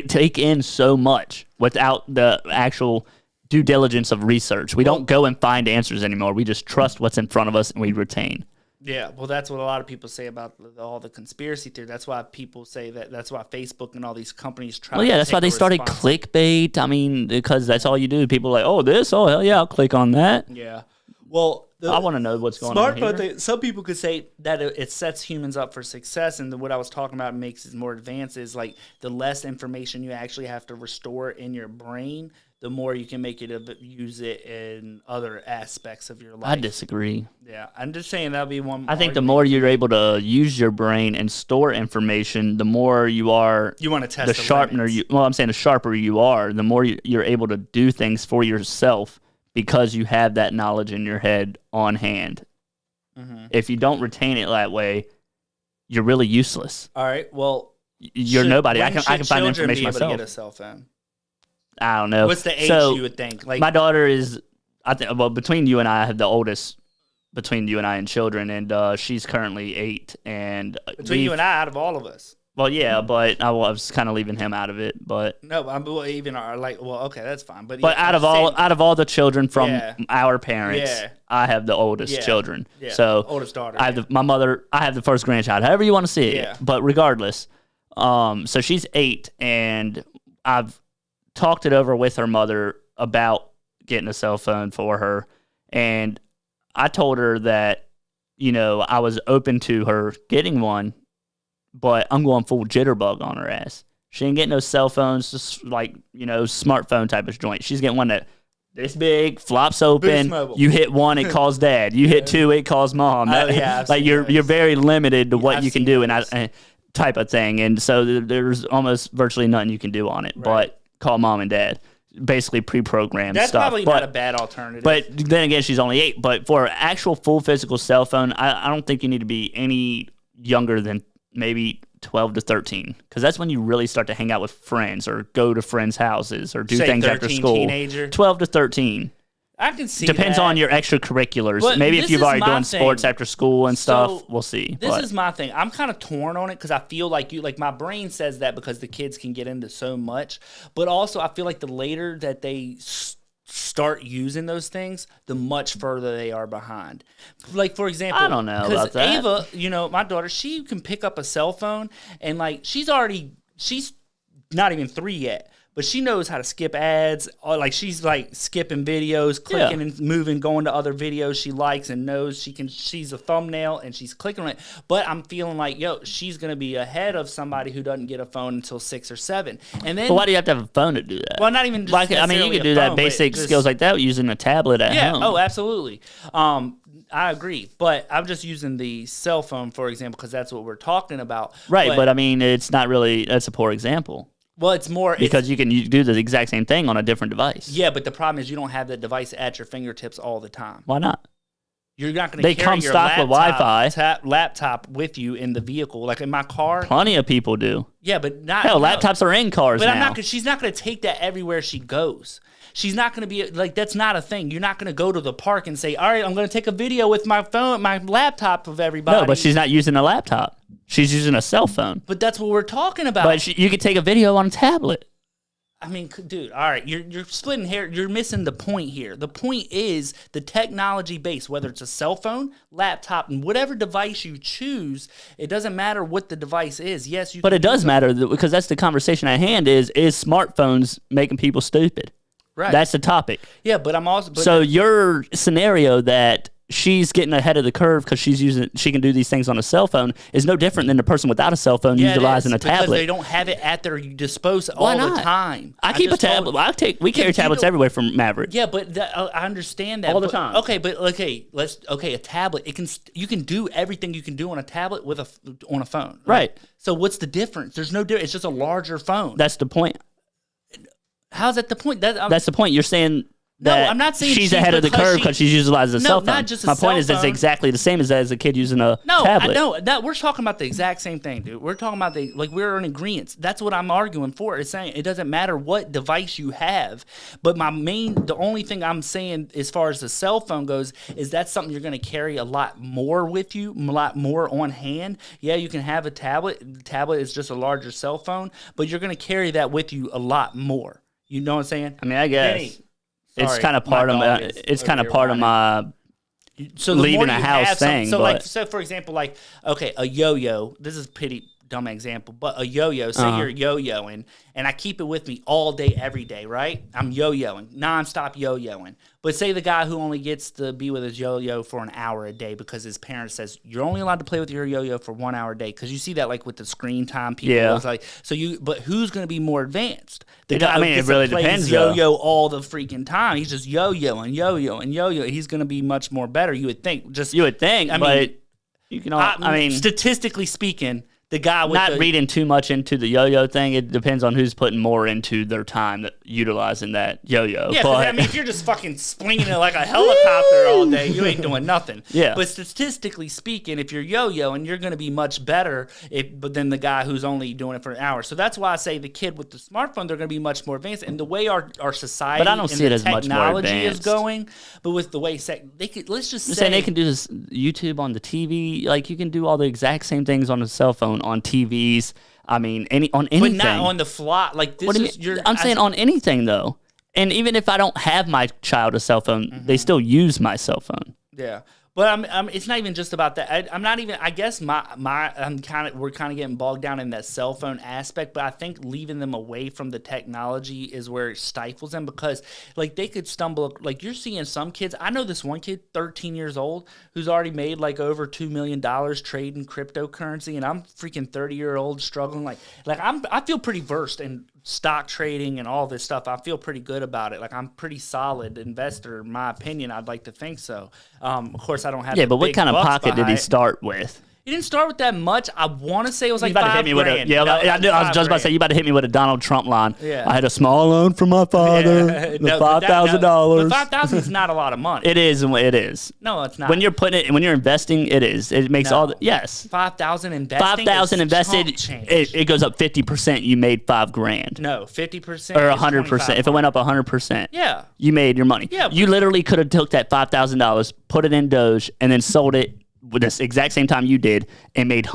take in so much without the actual due diligence of research. We don't go and find answers anymore. We just trust what's in front of us and we retain. Yeah, well, that's what a lot of people say about all the conspiracy theory. That's why people say that. That's why Facebook and all these companies try. Well, yeah, that's why they started clickbait. I mean, because that's all you do. People are like, oh, hell yeah, I'll click on that. Yeah. Well, I want to know what's going on here. Some people could say that it sets humans up for success, and what I was talking about makes it more advanced is like the less information you actually have to restore in your brain, the more you can make it use it in other aspects of your life. I disagree. Yeah, I'm just saying that'll be one. I think the more you're able to use your brain and store information, the more you are. You want to test the sharpener. I'm saying the sharper you are, the more you're able to do things for yourself because you have that knowledge in your head on hand. Mm-hmm. If you don't retain it that way, you're really useless. All right. Well, you're nobody. I can find information myself. To get a cell phone? I don't know. What's the age you would think? Like my daughter is, I think. Well, between you and I, have the oldest between you and I and children, and she's currently 8. And between you and I, out of all of us. Well, yeah, but I was kind of leaving him out of it. But no, even our okay, that's fine. But out of all the children from our parents, I have the oldest children. Yeah. So oldest daughter. I have my mother. I have the first grandchild. However you want to see it. Yeah. But regardless, so she's 8, and I've talked it over with her mother about getting a cell phone for her, and I told her that I was open to her getting one, but I'm going full jitterbug on her ass. She ain't getting no cell phones, just like smartphone type of joint. She's getting one that this big, flops open. You hit 1, it calls dad. You hit 2, it calls mom. Like you're very limited to what you can do and type of thing, and so there's almost virtually nothing you can do on it, but call mom and dad. Basically pre-programmed That's stuff. That's probably not a bad alternative. But then again, she's only 8. But for an actual full physical cell phone, I don't think you need to be any younger than maybe 12 to 13. Because that's when you really start to hang out with friends or go to friends' houses or do things after school. Teenager? 12 to 13. I can see Depends on your extracurriculars. But maybe if you've already doing sports after school and stuff, we'll see. This is my thing. I'm kind of torn on it because I feel like my brain says that because the kids can get into so much. But also I feel like the later that they start using those things, the much further they are behind. Like, for example, I don't know about that. Ava, my daughter, she can pick up a cell phone and like she's not even 3 yet. But she knows how to skip ads. Like she's like skipping videos, clicking and moving, going to other videos she likes and knows she's a thumbnail and she's clicking on it. But I'm feeling like, she's going to be ahead of somebody who doesn't get a phone until 6 or 7. And then, but why do you have to have a phone to do that? Well, not even just you can do that basic skills like that using a tablet at home. Oh, absolutely. I agree. But I'm just using the cell phone, for example, because that's what we're talking about. Right. But I mean, it's not really, that's a poor example. Well, it's more... Because you can do the exact same thing on a different device. Yeah, but the problem is you don't have that device at your fingertips all the time. Why not? You're not going They to carry come your stocked with Wi-Fi. Laptop with you in the vehicle. Like in my car. Plenty of people do. Yeah, but not. Hell, laptops are in cars now. But she's not going to take that everywhere she goes. She's not going to be like, that's not a thing. You're not going to go to the park and say, all right, I'm going to take a video with my phone, my laptop of everybody. No, but she's not using a laptop. She's using a cell phone. But that's what we're talking about. But you could take a video on a tablet. I mean, dude, all right, you're splitting hair. You're missing the point here. The point is the technology base, whether it's a cell phone, laptop, and whatever device you choose, it doesn't matter what the device is. Yes, you. But it does matter because that's the conversation at hand is smartphones making people stupid? Right. That's the topic. Yeah, but I'm also. But so your scenario that she's getting ahead of the curve because she can do these things on a cell phone is no different than the person without a cell phone utilizing a tablet. Because they don't have it at their disposal all the time. I keep a tablet. We carry tablets everywhere from Maverick. Yeah, but I understand that all the time. Okay, but a tablet. You can do everything you can do on a tablet on a phone. Right. So what's the difference? There's no difference. It's just a larger phone. That's the point. How's that the point? That's the point. You're saying. No, I'm not saying she's ahead of the curve because she's utilizing a cell phone. Not just a My point is phone. it's exactly the same as a kid using a tablet. No, that we're talking about the exact same thing, dude. We're talking about we're in agreement. That's what I'm arguing for. It's saying it doesn't matter what device you have, but the only thing I'm saying as far as the cell phone goes is that's something you're going to carry a lot more with you, a lot more on hand. Yeah, you can have a tablet. The tablet is just a larger cell phone, but you're going to carry that with you a lot more. You know what I'm saying? I mean, I guess. It's kind of part of my. It's kind of part of my. So leaving a house thing. So for example, a yo-yo. This is a pretty dumb example, but a yo-yo. Say you're yo-yoing, and I keep it with me all day, every day. Right? I'm yo-yoing, nonstop yo-yoing. But say the guy who only gets to be with his yo-yo for an hour a day because his parent says you're only allowed to play with your yo-yo for 1 hour a day because you see that with the screen time people. Yeah. But who's going to be more advanced? The guy it really depends. Yo-yo all the freaking time. He's just yo-yoing, yo-yoing, yo-yo. He's going to be much more better. You would think. But you can. Statistically speaking. The guy with not reading too much into the yo-yo thing. It depends on who's putting more into their time utilizing that yo-yo. Yeah, if you're just fucking swinging it like a helicopter all day, you ain't doing nothing. Yeah. But statistically speaking, if you're yo-yoing, you're going to be much better than the guy who's only doing it for an hour. So that's why I say the kid with the smartphone, they're going to be much more advanced. And the way our society but I don't see it as much more advanced. Is going, but with the way they could, let's just say they can do this YouTube on the TV. Like you can do all the exact same things on a cell phone. On TVs, I mean, on anything. But not on the fly. Like this I'm saying on anything though. And even if I don't have my child a cell phone, they still use my cell phone. Yeah. But it's not even just about that. I'm not even. I guess we're kind of getting bogged down in that cell phone aspect. But I think leaving them away from the technology is where it stifles them because they could stumble. Like you're seeing some kids. I know this one kid, 13 years old, who's already made over $2 million trading cryptocurrency, and I'm freaking 30-year-old struggling. I feel pretty versed in stock trading and all this stuff. I feel pretty good about it. I'm pretty solid investor, in my opinion. I'd like to think so. Of course, I don't have. Yeah, but what kind of pocket did he start with? He didn't start with that much. I want to say it was $5,000. I was just about to say you about to hit me with a Donald Trump line. Yeah. I had a small loan from my father. $5,000. $5,000 is not a lot of money. It is. It is. No, it's not. When you're investing, it is. It makes all the yes. 5,000 investing. 5,000 invested. It goes up 50%. You made $5,000. No, 50% or 100%. If it went up 100%, yeah, you made your money. Yeah, you literally could have took that $5,000, put it in Doge, and then sold it with this exact same time you did and made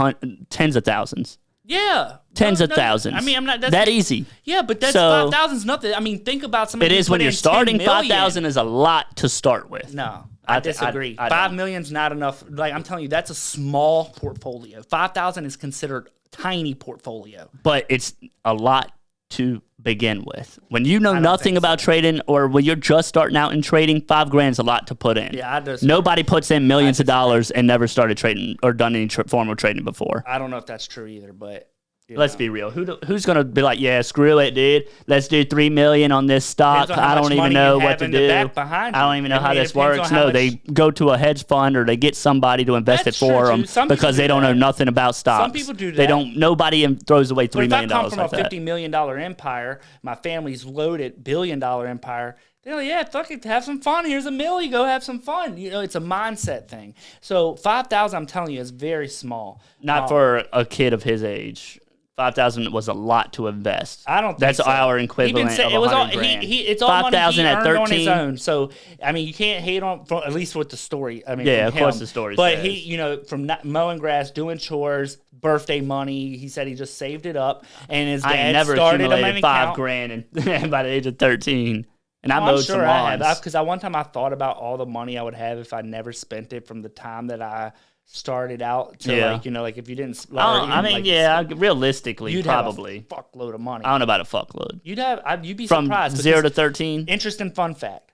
tens of thousands. Yeah. Tens of thousands. I mean, I'm not that easy. Yeah, but that's 5,000 is nothing. I mean, think about somebody. It is when you're starting. 5,000 is a lot to start with. No, I disagree. 5 million's not enough. I'm telling you, that's a small portfolio. 5,000 is considered tiny portfolio. But it's a lot to begin with. When you know nothing about trading, or when you're just starting out in trading, $5,000 is a lot to put in. Yeah, I just nobody puts in millions of dollars and never started trading or done any form of trading before. I don't know if that's true either, but let's be real. Who's gonna be like, yeah, screw it, dude. Let's do $3 million on this stock. I don't even know what to do. I don't even know how this works. No, they go to a hedge fund or they get somebody to invest it for them because they don't know nothing about stocks. Some people do that. They don't. Nobody throws away $3 million. If I come from a $50 million empire, my family's loaded $1 billion empire. They're like, yeah, fuck it, have some fun. Here's $1 million, go have some fun. You know, it's a mindset thing. So $5,000, I'm telling you, is very small. Not for a kid of his age. $5,000 was a lot to invest. I don't think That's so. our equivalent of $100,000. It's all money he earned on his own. So, I mean, you can't hate on, at least with the story. I mean, yeah, of course the story But says. he, you know, from mowing grass, doing chores, birthday money, he said he just saved it up. And his dad never started him an accumulated $5,000 and by the age of 13. And I mowed some lawns. I have. Because one time I thought about all the money I would have if I never spent it from the time that I started out to like, you know, like if you didn't. Realistically, you'd probably have a fuckload of money. I don't know about a fuckload. You'd be from surprised. From 0 to 13. Interesting fun fact.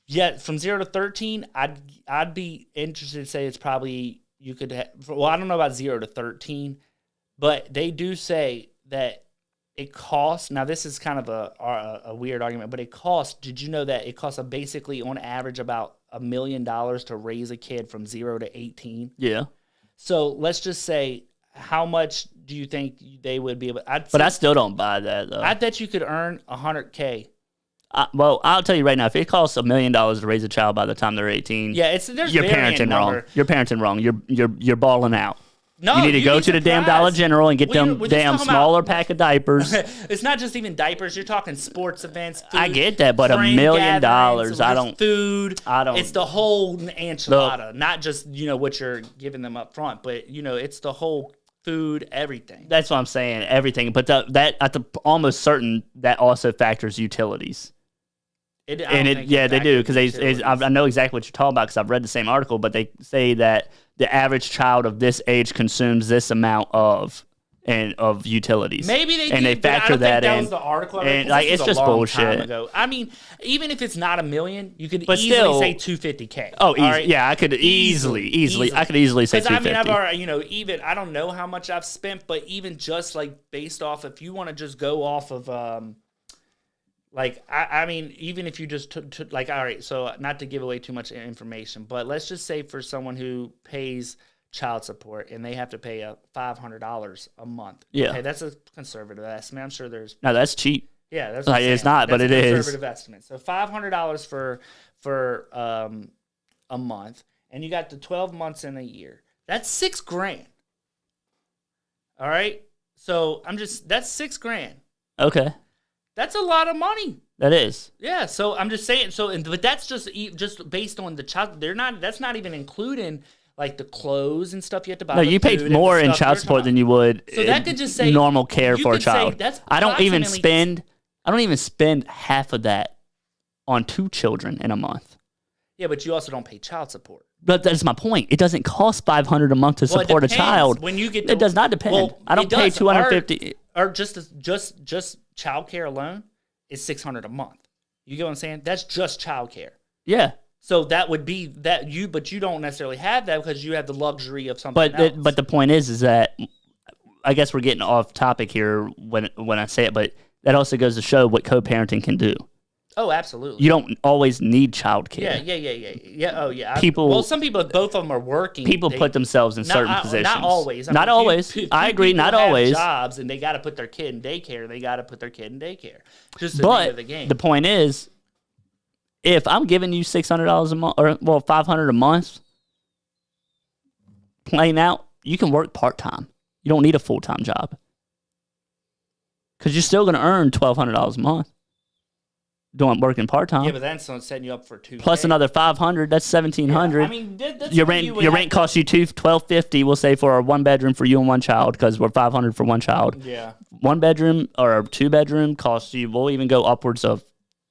Yeah, from 0 to 13, I'd be interested to say it's probably you could. Well, I don't know about 0 to 13, but they do say that it costs. Now, this is kind of a weird argument, but it costs. Did you know that it costs basically on average about $1 million to raise a kid from 0 to 18? Yeah. So let's just say, how much do you think they would be able? I still don't buy that though. I bet you could earn $100K. Well, I'll tell you right now, if it costs $1 million to raise a child by the time they're 18, yeah, you're parenting wrong. You're parenting wrong. You're balling out. No, you need to go to the damn Dollar General and get them damn smaller pack of diapers. It's not just even diapers. You're talking sports events. Food, I get that, but $1 million, I don't. Food. I don't. It's the whole enchilada, not just what you're giving them up front, but it's the whole food, everything. That's what I'm saying, everything. But I'm almost certain that also factors utilities. They do because I know exactly what you're talking about because I've read the same article. But they say that the average child of this age consumes this amount of utilities. Maybe they and did, they factor that in. That was the article. And it's just bullshit. I mean, even if it's not $1 million, you could easily say $250K. Oh, right? Yeah, I could easily. I could easily say $250. I mean, I've already, even I don't know how much I've spent, but even just like based off, if you want to just go off of. I mean, even if you just took all right, so not to give away too much information, but let's just say for someone who pays child support and they have to pay $500 a month. Yeah. Okay, that's a conservative estimate. I'm sure there's... No, that's cheap. Yeah, that's what it's not, but it is. Conservative estimate. So $500 for a month, and you got the 12 months in a year. That's $6,000. All right? So that's $6,000. Okay. That's a lot of money. That is. Yeah, so I'm just saying. But that's just based on the child. That's not even including like the clothes and stuff you have to buy. No, you pay more in child support than you would. So that could just say normal care for a child. I don't even spend half of that on 2 children in a month. Yeah, but you also don't pay child support. But that's my point. It doesn't cost $500 a month to support a child. When you get it does not depend. Well, I don't pay $250. Or just childcare alone is $600 a month. You get what I'm saying? That's just childcare. Yeah. So that would be that but you don't necessarily have that because you have the luxury of something else. But the point is that I guess we're getting off topic here when I say it, but that also goes to show what co-parenting can do. Oh, absolutely. You don't always need childcare. Yeah. Oh, yeah. Some people, both of them are working. People put themselves in certain positions. Not always. Not always. I agree. Not always. Jobs and they got to put their kid in daycare. Just the name of the game. The point is, if I'm giving you $600 a month, or $500 a month, plain out, you can work part time. You don't need a full time job because you're still going to earn $1,200 a month. Working part time. Yeah, but that's setting you up for $2,000 plus another $500. That's $1,700. Yeah, I mean, that's your rent costs you $1,250. We'll say for a 1-bedroom for you and 1 child because we're $500 for 1 child. Yeah, 1 bedroom or a 2-bedroom costs you. We'll even go upwards of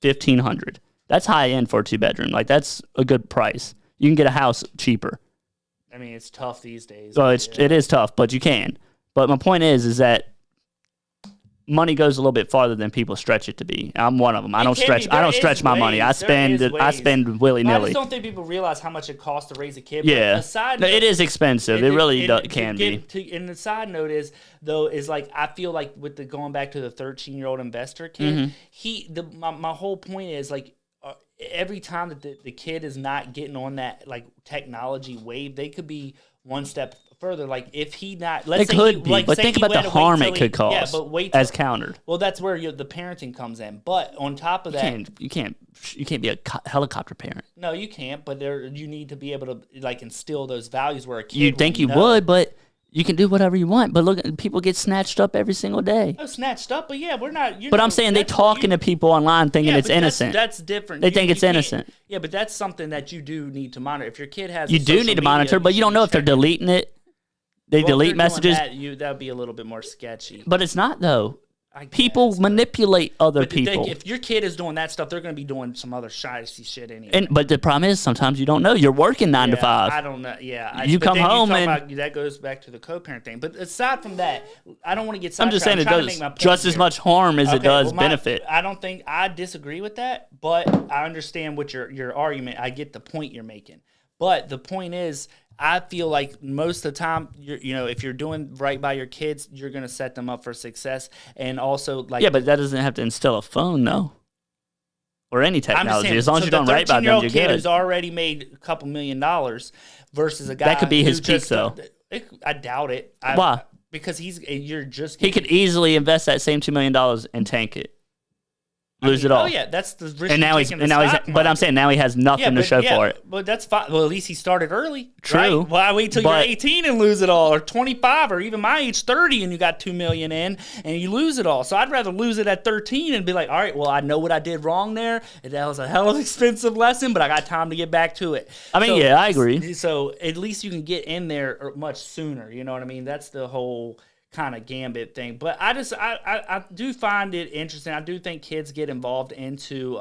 $1,500. That's high end for a 2-bedroom. Like that's a good price. You can get a house cheaper. I mean, it's tough these days. So it is tough, but you can. But my point is that money goes a little bit farther than people stretch it to be. I'm one of them. I don't stretch my money. I spend willy nilly. I just don't think people realize how much it costs to raise a kid. Yeah, it is expensive. It really can be. And the side note is like I feel like with the going back to the 13-year-old investor kid, my whole point is like every time that the kid is not getting on that like technology wave, they could be one step further. Like if he not, it could be, but think about the harm it could cause. Yeah, but wait as countered. Well, that's where the parenting comes in. But on top of that, you can't be a helicopter parent. No, you can't. But you need to be able to like instill those values where a kid. You'd think you would, but. You can do whatever you want, but look, people get snatched up every single day. Oh, snatched up, but yeah, we're not. But I'm saying they talking to people online thinking it's innocent. That's different. They think it's innocent. Yeah, but that's something that you do need to monitor. If your kid has, you do need to monitor, but you don't know if they're deleting it. They delete messages. That would be a little bit more sketchy. But it's not though. People manipulate other people. If your kid is doing that stuff, they're going to be doing some other shitty shit anyway. But the problem is, sometimes you don't know. You're working 9 to 5. I don't know. Yeah, you come home and that goes back to the co-parent thing. But aside from that, I don't want to get sidetracked. I'm just saying it does just as much harm as it does benefit. I disagree with that, but I understand what your argument. I get the point you're making. But the point is, I feel like most of the time, if you're doing right by your kids, you're going to set them up for success. And also, like... Yeah, but that doesn't have to instill a phone, though. Or any technology. As long as you're doing right by them, you're good. The 13-year-old kid who's already made a couple $1 million versus a guy... That could be his peak, though. I doubt it. Why? Because he could easily invest that same $2 million and tank it. Lose it all. Oh yeah, that's the risk. And now he's but I'm saying now he has nothing to show for it. But that's fine. Well, at least he started early. True. Right? Why wait till you're 18 and lose it all, or 25, or even my age, 30, and you got $2 million in and you lose it all? So I'd rather lose it at 13 and be like, all right, well, I know what I did wrong there. That was a hell of an expensive lesson, but I got time to get back to it. I mean, yeah, I agree. So at least you can get in there much sooner. You know what I mean? That's the whole kind of gambit thing. But I do find it interesting. I do think kids get involved into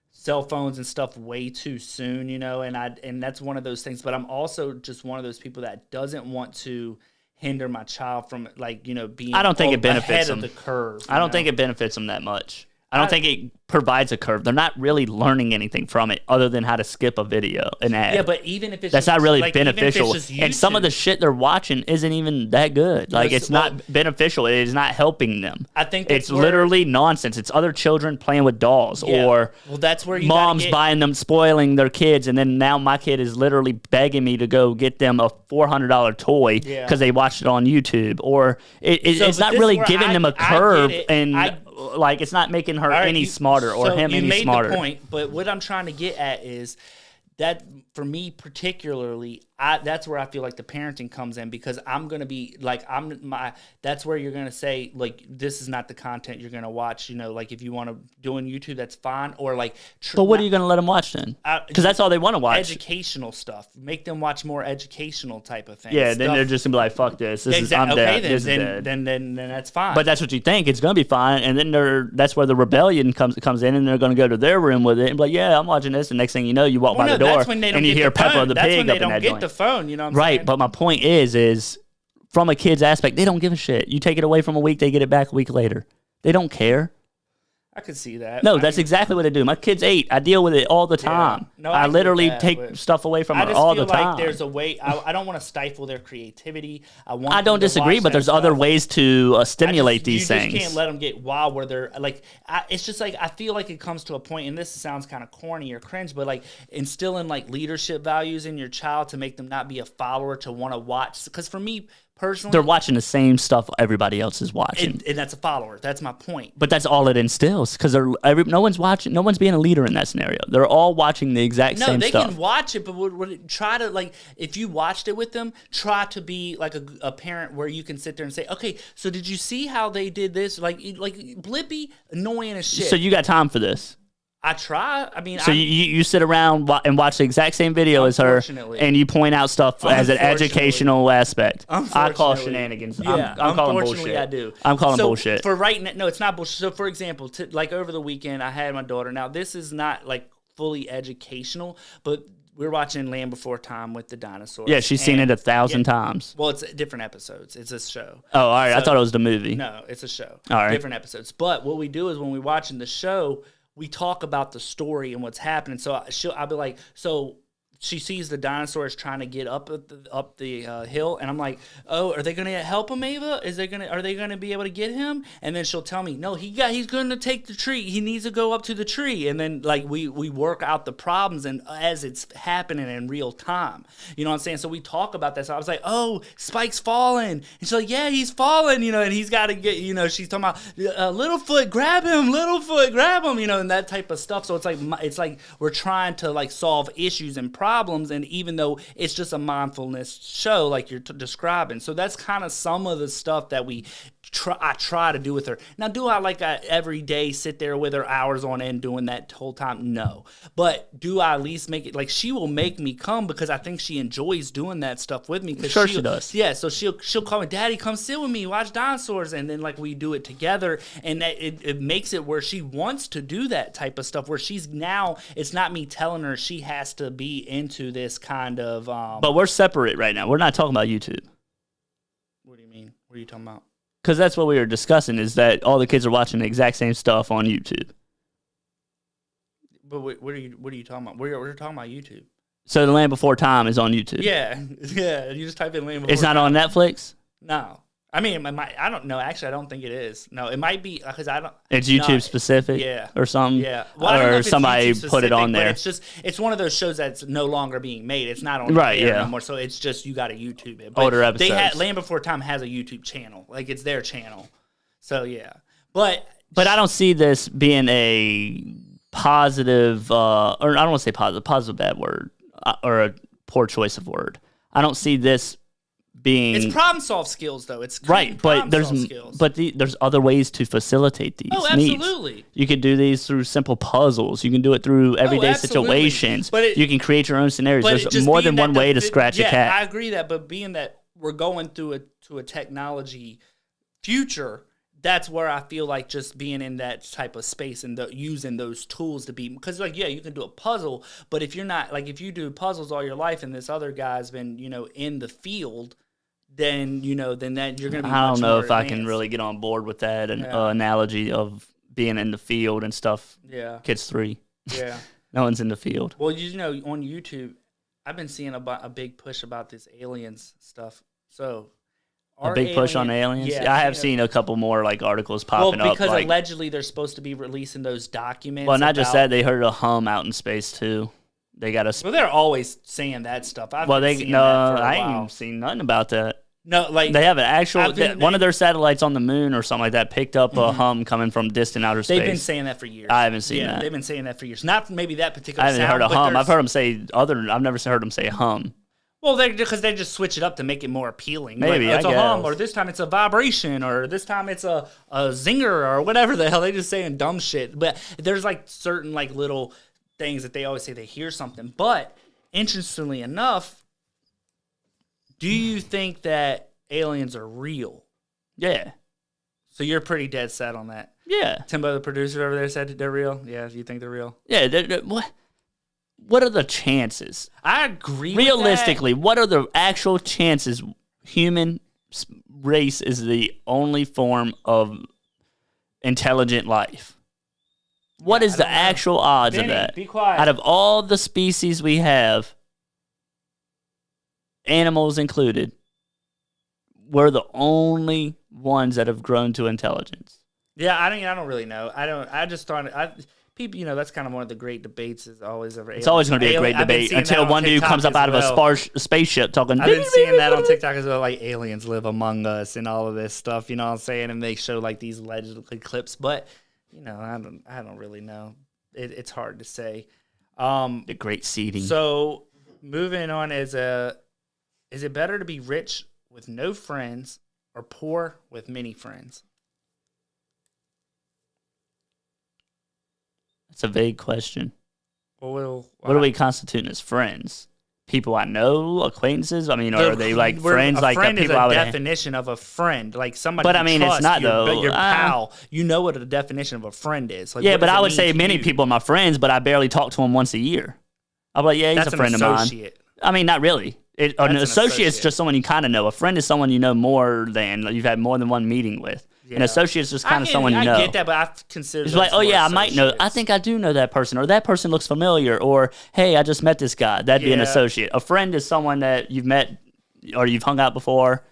cell phones and stuff way too soon, and that's one of those things. But I'm also just one of those people that doesn't want to hinder my child from being I don't think it benefits them. Of the curve. I don't think it benefits them that much. I don't think it provides a curve. They're not really learning anything from it other than how to skip a video, an ad. Yeah, but even if it's that's not really beneficial. And some of the shit they're watching isn't even that good. Like it's not beneficial. It is not helping them. I think it's literally nonsense. It's other children playing with dolls or that's where moms buying them, spoiling their kids, and then now my kid is literally begging me to go get them a $400 toy because they watched it on YouTube. Or it's not really giving them a curve like it's not making her any smarter or him any smarter. You made the point, but what I'm trying to get at is that for me particularly, that's where I feel like the parenting comes in, because I'm going to be like, that's where you're going to say, like, this is not the content you're going to watch, like if you want to do on YouTube, that's fine. Or like, but what are you going to let them watch then? Because that's all they want to watch. Educational stuff. Make them watch more educational type of things. Yeah, then they're just going to be like, fuck this. I'm dead. Then that's fine. But that's what you think. It's going to be fine. And then that's where the rebellion comes in, and they're going to go to their room with it and be like, yeah, I'm watching this. And next thing you know, you walk by the door and you hear Peppa the Pig up in that joint. The phone, you know what I'm saying? Right, but my point is from a kid's aspect, they don't give a shit. You take it away from a week, they get it back a week later. They don't care. I could see that. No, that's exactly what I do. My kid's 8. I deal with it all the time. Yeah. No, I literally take stuff away from her all the time. I just feel like there's a way. I don't want to stifle their creativity. I don't disagree, but there's other ways to stimulate these things. You just can't let them get wild where they're like. It's just like I feel like it comes to a point, and this sounds kind of corny or cringe, but like instilling like leadership values in your child to make them not be a follower, to want to watch. Because for me personally, they're watching the same stuff everybody else is watching, and that's a follower. That's my point. But that's all it instills, because no one's watching. No one's being a leader in that scenario. They're all watching the exact same stuff. No, they can watch it, but would try to, like, if you watched it with them, try to be like a parent where you can sit there and say, okay, so did you see how they did this? Like Blippi, annoying as shit. So you got time for this? I try. I mean, so you sit around and watch the exact same video as her, and you point out stuff as an educational aspect. I call shenanigans. Yeah, I'm calling bullshit. I do. I'm calling bullshit. For right now, no, it's not bullshit. So, for example, like over the weekend, I had my daughter. Now, this is not like fully educational, but we're watching Land Before Time with the dinosaurs. Yeah, she's seen it 1,000 times. Well, it's different episodes. It's a show. Oh, all right. So, I thought it was the movie. No, it's a show. All right. Different episodes. But what we do is when we're watching the show, we talk about the story and what's happening. So I'll be like, so she sees the dinosaurs trying to get up the hill, and I'm like, oh, are they gonna help him, Ava? Are they gonna be able to get him? And then she'll tell me, no, he's gonna take the tree. He needs to go up to the tree, and then like we work out the problems and as it's happening in real time. You know what I'm saying? So we talk about that. So I was like, oh, Spike's falling, and she's like, yeah, he's falling, and he's got to get, she's talking about Littlefoot, grab him, Littlefoot, grab him, and that type of stuff. So it's like we're trying to like solve issues and problems, and even though it's just a mindfulness show like you're describing. So that's kind of some of the stuff that I try to do with her. Now, do I like every day sit there with her hours on end doing that whole time? No. But do I at least make it, like, she will make me come because I think she enjoys doing that stuff with me. Sure she does. Yeah, so she'll call me, Daddy, come sit with me, watch dinosaurs, and then like we do it together, and it makes it where she wants to do that type of stuff, where she's now, it's not me telling her she has to be into this kind of... But we're separate right now. We're not talking about YouTube. What do you mean? What are you talking about? Because that's what we were discussing, is that all the kids are watching the exact same stuff on YouTube. But what are you talking about? We're talking about YouTube. So The Land Before Time is on YouTube. Yeah. You just type in Land Before Time. It's not on Netflix? No. I mean, I don't know. Actually, I don't think it is. No, it might be because I don't. It's YouTube specific, yeah, or something. Yeah, well, or somebody put it on there. It's one of those shows that's no longer being made. It's not on air anymore. So it's just you got to YouTube it. But older episodes. Land Before Time has a YouTube channel, like it's their channel. So yeah, but I don't see this being a positive, or I don't want to say positive. Positive, bad word, or a poor choice of word. I don't see this being, it's problem solve skills though. It's right, but there's other ways to facilitate these absolutely needs. You could do these through simple puzzles. You can do it through everyday situations. But you can create your own scenarios. There's more than one way to scratch a cat. I agree that, but being that we're going through a technology future, that's where I feel like just being in that type of space and using those tools to be, because like, yeah, you can do a puzzle, but if you're not, like, if you do puzzles all your life and this other guy's been, in the field, then that you're going to be I don't know if advanced. I can really get on board with that analogy of being in the field and stuff. Yeah. Kids 3. Yeah. No one's in the field. Well, on YouTube, I've been seeing a big push about this aliens stuff. So a big push on aliens? Yeah, I have seen a couple more like articles popping up. Well, because allegedly they're supposed to be releasing those documents. Well, not just that, they heard a hum out in space too. They got a. Well, they're always saying that stuff. I ain't seen nothing about that. No, like they have an actual one of their satellites on the moon or something like that picked up a hum coming from distant outer space. They've been saying that for years. I haven't seen that. They've been saying that for years. Not maybe that particular. I haven't heard a hum. I've heard them say other. I've never heard them say hum. Well, because they just switch it up to make it more appealing. Maybe like, it's a hum, or this time it's a vibration, or this time it's a zinger, or whatever the hell. They just saying dumb shit. But there's like certain like little things that they always say they hear something. But interestingly enough, do you think that aliens are real? Yeah. So you're pretty dead set on that? Yeah. Timbo, the producer over there, said they're real? Yeah, you think they're real? Yeah. What are the chances? I agree realistically, with that. What are the actual chances human race is the only form of intelligent life? What is the actual odds of that? Be quiet. Out of all the species we have, animals included, we're the only ones that have grown to intelligence. Yeah, I don't really know. I just thought people, that's kind of one of the great debates is always over. It's always going to be a great debate until one dude comes up out of a spaceship talking. I've been seeing that on TikTok as well, like aliens live among us and all of this stuff. You know what I'm saying? And they show like these alleged clips, but I don't really know. It's hard to say. The great seeding. So moving on, is it better to be rich with no friends or poor with many friends? It's a vague question. Well, what do we constitute as friends? People I know, acquaintances? I mean, are they like friends? Like friend people is I a would definition of a friend, like somebody. But I mean, trust, it's not though. Your pal, you know what the definition of a friend is. Like, yeah, but I would say many people are my friends, but I barely talk to them once a year. I'm like, yeah, he's a friend of mine. I mean, not really. An associate is just someone you kind of know. A friend is someone you know more than, you've had more than one meeting with. An associate is just kind of someone you know. I get that, but I consider it's like, oh yeah, I might know. I think I do know that person, or that person looks familiar, or hey, I just met this guy. That'd be an associate. A friend is someone that you've met or you've hung out before.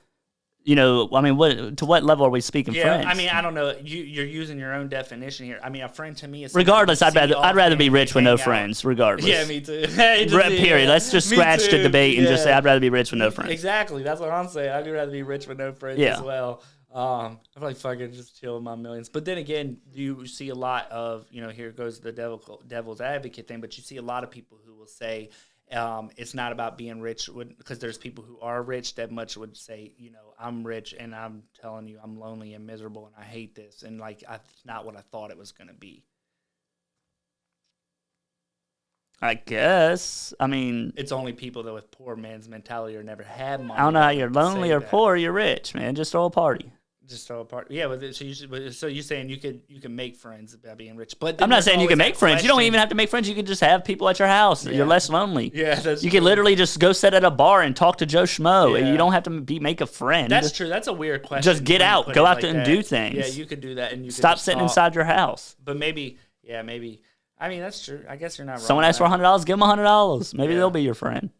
You know, I mean, to what level are we speaking friends? I mean, I don't know. You're using your own definition here. I mean, a friend to me is... Regardless, I'd rather be rich with no friends, regardless. Yeah, me too. Period. Let's just scratch the debate and just say I'd rather be rich with no friends. Exactly. That's what I'm saying. I'd rather be rich with no friends as well. I feel like fucking just chill with my millions. But then again, you see a lot of, here goes the devil's advocate thing, but you see a lot of people who will say... it's not about being rich because there's people who are rich that much would say, I'm rich and I'm telling you I'm lonely and miserable and I hate this. And it's not what I thought it was going to be. I guess. I mean, it's only people that with poor man's mentality or never had money. I don't know how you're lonely or poor. You're rich, man. Just throw a party. Just throw a party. Yeah, so you're saying you can make friends by being rich, but I'm not saying you can make friends. You don't even have to make friends. You can just have people at your house. Yeah. You're less lonely. Yeah, that's you can literally just go sit at a bar and talk to Joe Schmo. Yeah. You don't have to make a friend. That's true. That's a weird question. Just get out, go out there and do things. Yeah, you could do that, and you stop sitting inside your house. But maybe. I mean, that's true. I guess you're not wrong. Someone asks for $100, give them $100. Maybe they'll be your friend.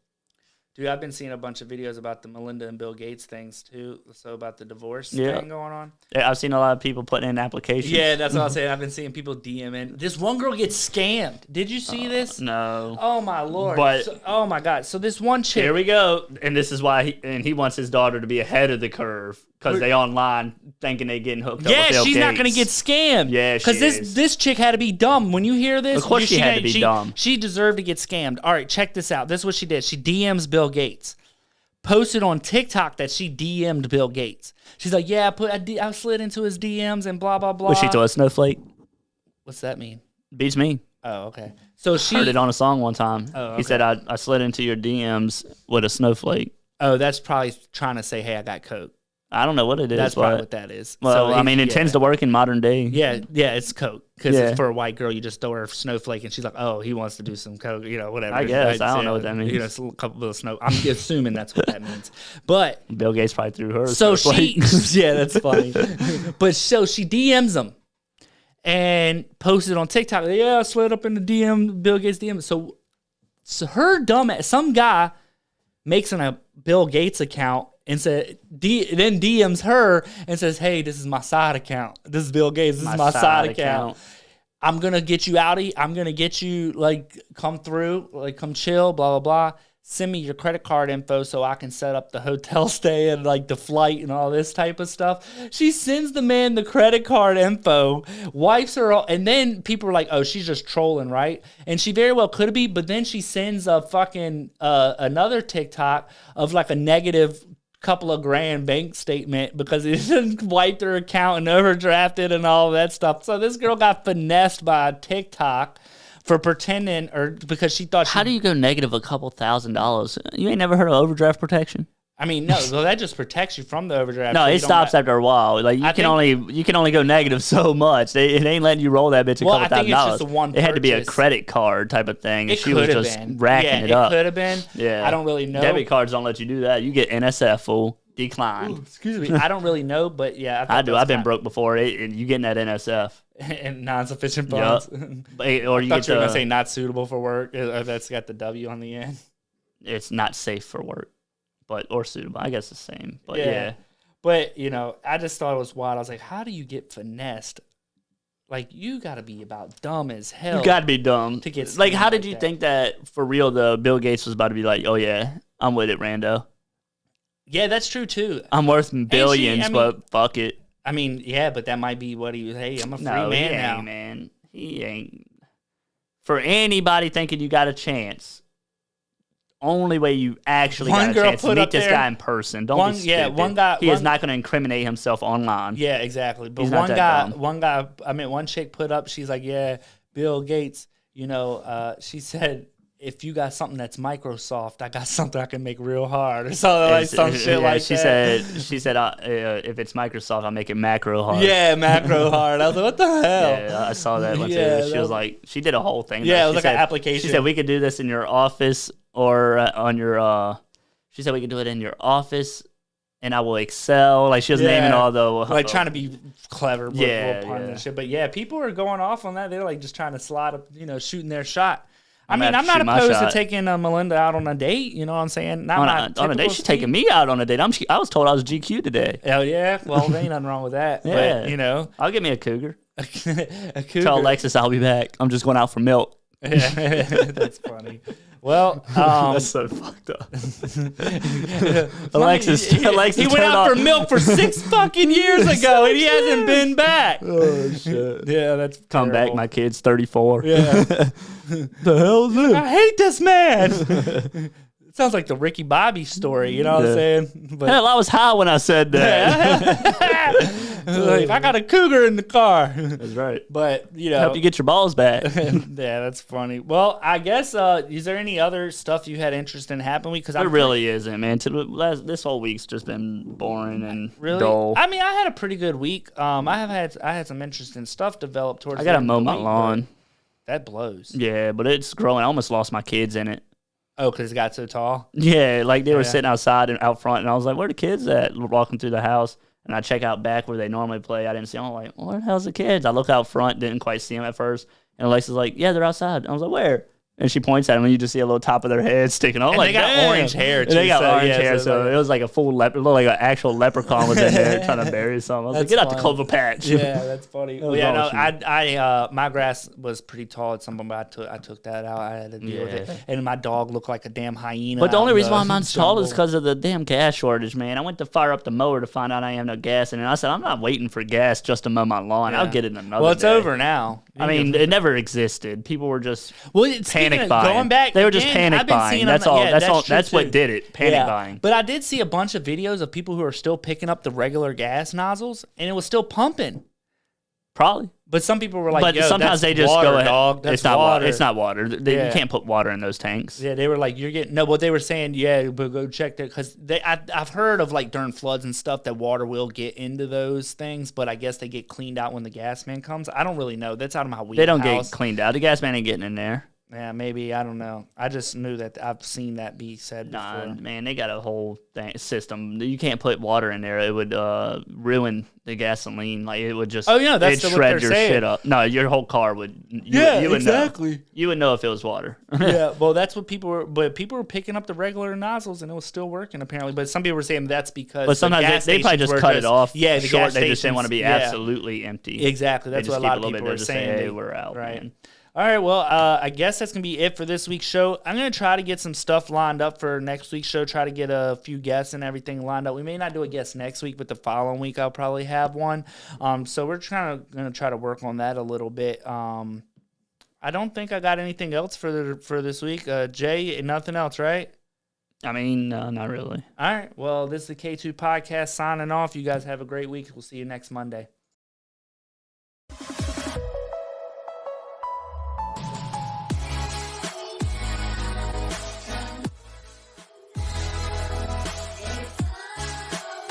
Dude, I've been seeing a bunch of videos about the Melinda and Bill Gates things, too. So about the divorce thing going on. Yeah, I've seen a lot of people putting in applications. Yeah, that's what I was saying. I've been seeing people DMing. This one girl gets scammed. Did you see this? No. Oh, my Lord. But oh, my God. So this one chick. Here we go. And this is why he wants his daughter to be ahead of the curve. Because they online thinking they getting hooked up with Bill Gates. Yeah, she's not going to get scammed. Yeah, she is. Because this chick had to be dumb. When you hear this, of course she had to be dumb. She deserved to get scammed. All right, check this out. This is what she did. She DMs Bill Gates. Posted on TikTok that she DM'd Bill Gates. She's like, yeah, I slid into his DMs and blah, blah, blah. Was she to a snowflake? What's that mean? Beats me. Oh, okay. So she heard it on a song one time. Oh, okay. He said, I slid into your DMs with a snowflake. Oh, that's probably trying to say, hey, I got coke. I don't know what it is. That's probably what that is. Well, so it tends to work in modern day. Yeah, it's coke. Because for a white girl, you just throw her a snowflake, and she's like, oh, he wants to do some coke, whatever. I guess. I don't know what that means. It's a couple of snow. I'm assuming that's what that means. But Bill Gates probably threw her. So yeah, that's funny. But so she DMs him and posted on TikTok, yeah, I slid up in the Bill Gates DM. So her dumbass, some guy makes a Bill Gates account and then DMs her and says, hey, this is my side account. This is Bill Gates. This is my side account. I'm going to get you outie. I'm going to get you, come through, come chill, blah, blah, blah. Send me your credit card info so I can set up the hotel stay and, the flight and all this type of stuff. She sends the man the credit card info, wipes her off, and then people are like, oh, she's just trolling, right? And she very well could be, but then she sends a fucking another TikTok of, a negative couple of grand bank statement because it didn't wipe her account and overdrafted and all that stuff. So this girl got finessed by a TikTok for pretending, or because she thought. How do you go negative a couple $1,000s? You ain't never heard of overdraft protection? I mean, no. Well, that just protects you from the overdraft. No, it stops after a while. You can only go negative so much. It ain't letting you roll that bitch a couple $1,000. I think it's just the one. It had to be a credit card type of thing. She was just racking it up. It could have been. Yeah, I don't really know. Debit cards don't let you do that. You get NSF full declined. Ooh, excuse me. I don't really know, but yeah, I do. I've been broke before. You getting that NSF and non-sufficient funds. Yep. Or you get you were gonna say not suitable for work. Or that's got the W on the end. It's not safe for work. Or suitable. I guess the same. But yeah. But, I just thought it was wild. I was like, how do you get finessed? You got to be about dumb as hell. You got to be dumb. To get how did you think that, for real, the Bill Gates was about to be like, oh, yeah, I'm with it, Rando? Yeah, that's true, too. I'm worth billions, but fuck it. I mean, yeah, but that might be what he was. Hey, I'm a free man now. Man. He ain't. For anybody thinking you got a chance, only way you actually got a chance to meet this guy in person. Don't be stupid. Yeah, one guy. He is not going to incriminate himself online. Yeah, exactly. But one chick put up, she's like, yeah, Bill Gates, she said, if you got something that's Microsoft, I got something I can make real hard. Or something some shit like that. She said, if it's Microsoft, I'll make it macro hard. Yeah, macro hard. I was like, what the hell? Yeah, I saw that one too. She was like, she did a whole thing. Yeah, it was an application. She said, we could do this in your office or on your, she said we could do it in your office and I will excel. Like she was naming all the like trying to be clever, with puns and shit. But yeah, people are going off on that. They're like just trying to slide up, shooting their shot. I mean, I'm not opposed to taking Melinda out on a date. You know what I'm saying? Not on a date, she's taking me out on a date. I was told I was GQ today. Oh yeah, well there ain't nothing wrong with that. Yeah, but, I'll give me a cougar. A cougar. Tell Alexis I'll be back. I'm just going out for milk. That's funny. Well, that's so fucked up. Alexis, he went out for milk for 6 fucking years ago, and he hasn't been back. Oh shit! Yeah, that's come terrible. back. My kid's 34. Yeah. The hell is this? I hate this man. It sounds like the Ricky Bobby story. You know what I'm saying? But, hell, I was high when I said that. Like, I got a cougar in the car. That's right. But, help you get your balls back. Yeah, that's funny. Well, I guess, is there any other stuff you had interest in happen week? There really isn't, man. This whole week's just been boring and dull. I mean, I had a pretty good week. I had some interesting stuff developed towards. I got to mow my lawn. That blows. Yeah, but it's growing. I almost lost my kids in it. Oh, because it got so tall? Yeah, like they were sitting outside and out front, and I was like, where are the kids at? Walking through the house. And I check out back where they normally play. I didn't see them. I'm like, well, where the hell's the kids? I look out front, didn't quite see them at first. And Alexa's like, yeah, they're outside. I was like, where? And she points at them, and you just see a little top of their head sticking out. And they got orange hair, too. And they got orange hair, so it was like a full it looked like an actual leprechaun was in there trying to bury something. I was like, get out the clover patch. Yeah, that's funny. Well, yeah, no, I my grass was pretty tall at some point, but I took that out. I had to deal with it. And my dog looked like a damn hyena. But the only reason why mine's tall is because of the damn gas shortage, man. I went to fire up the mower to find out I have no gas, and I said, I'm not waiting for gas just to mow my lawn. I'll get it another day. Well, it's over now. I mean, it never existed. People were just panic buying. Going back, they were just panic buying. That's all. That's what did it. Panic buying. But I did see a bunch of videos of people who are still picking up the regular gas nozzles, and it was still pumping. Probably. But some people were like, but sometimes they just water, go ahead. Dog. That's it's not water. It's not water. You can't put water in those tanks. Yeah, they were like, you're getting no. But they were saying, but go check that because I've heard of like during floods and stuff that water will get into those things, but I guess they get cleaned out when the gas man comes. I don't really know. That's out of my wheelhouse. They don't get cleaned out. The gas man ain't getting in there. Yeah, maybe. I don't know. I just knew that I've seen that be said before. Nah, man, they got a whole system. You can't put water in there. It would ruin the gasoline. Like, it would just it'd shred your shit up. No, your whole car would. You would exactly. Know. You would know if it was water. Yeah, well, that's what people were. But people were picking up the regular nozzles, and it was still working, apparently. But some people were saying that's because but sometimes they probably just cut it off. Yeah, the short. They just didn't want to be absolutely empty. Exactly. That's what a lot of people were saying. Hey, we're out. Right. Man. All right, well, I guess that's going to be it for this week's show. I'm going to try to get some stuff lined up for next week's show, try to get a few guests and everything lined up. We may not do a guest next week, but the following week I'll probably have one. So we're going to try to work on that a little bit. I don't think I got anything else for this week. Jay, nothing else, right? I mean, not really. All right, well, this is the K2 Podcast signing off. You guys have a great week. We'll see you next Monday.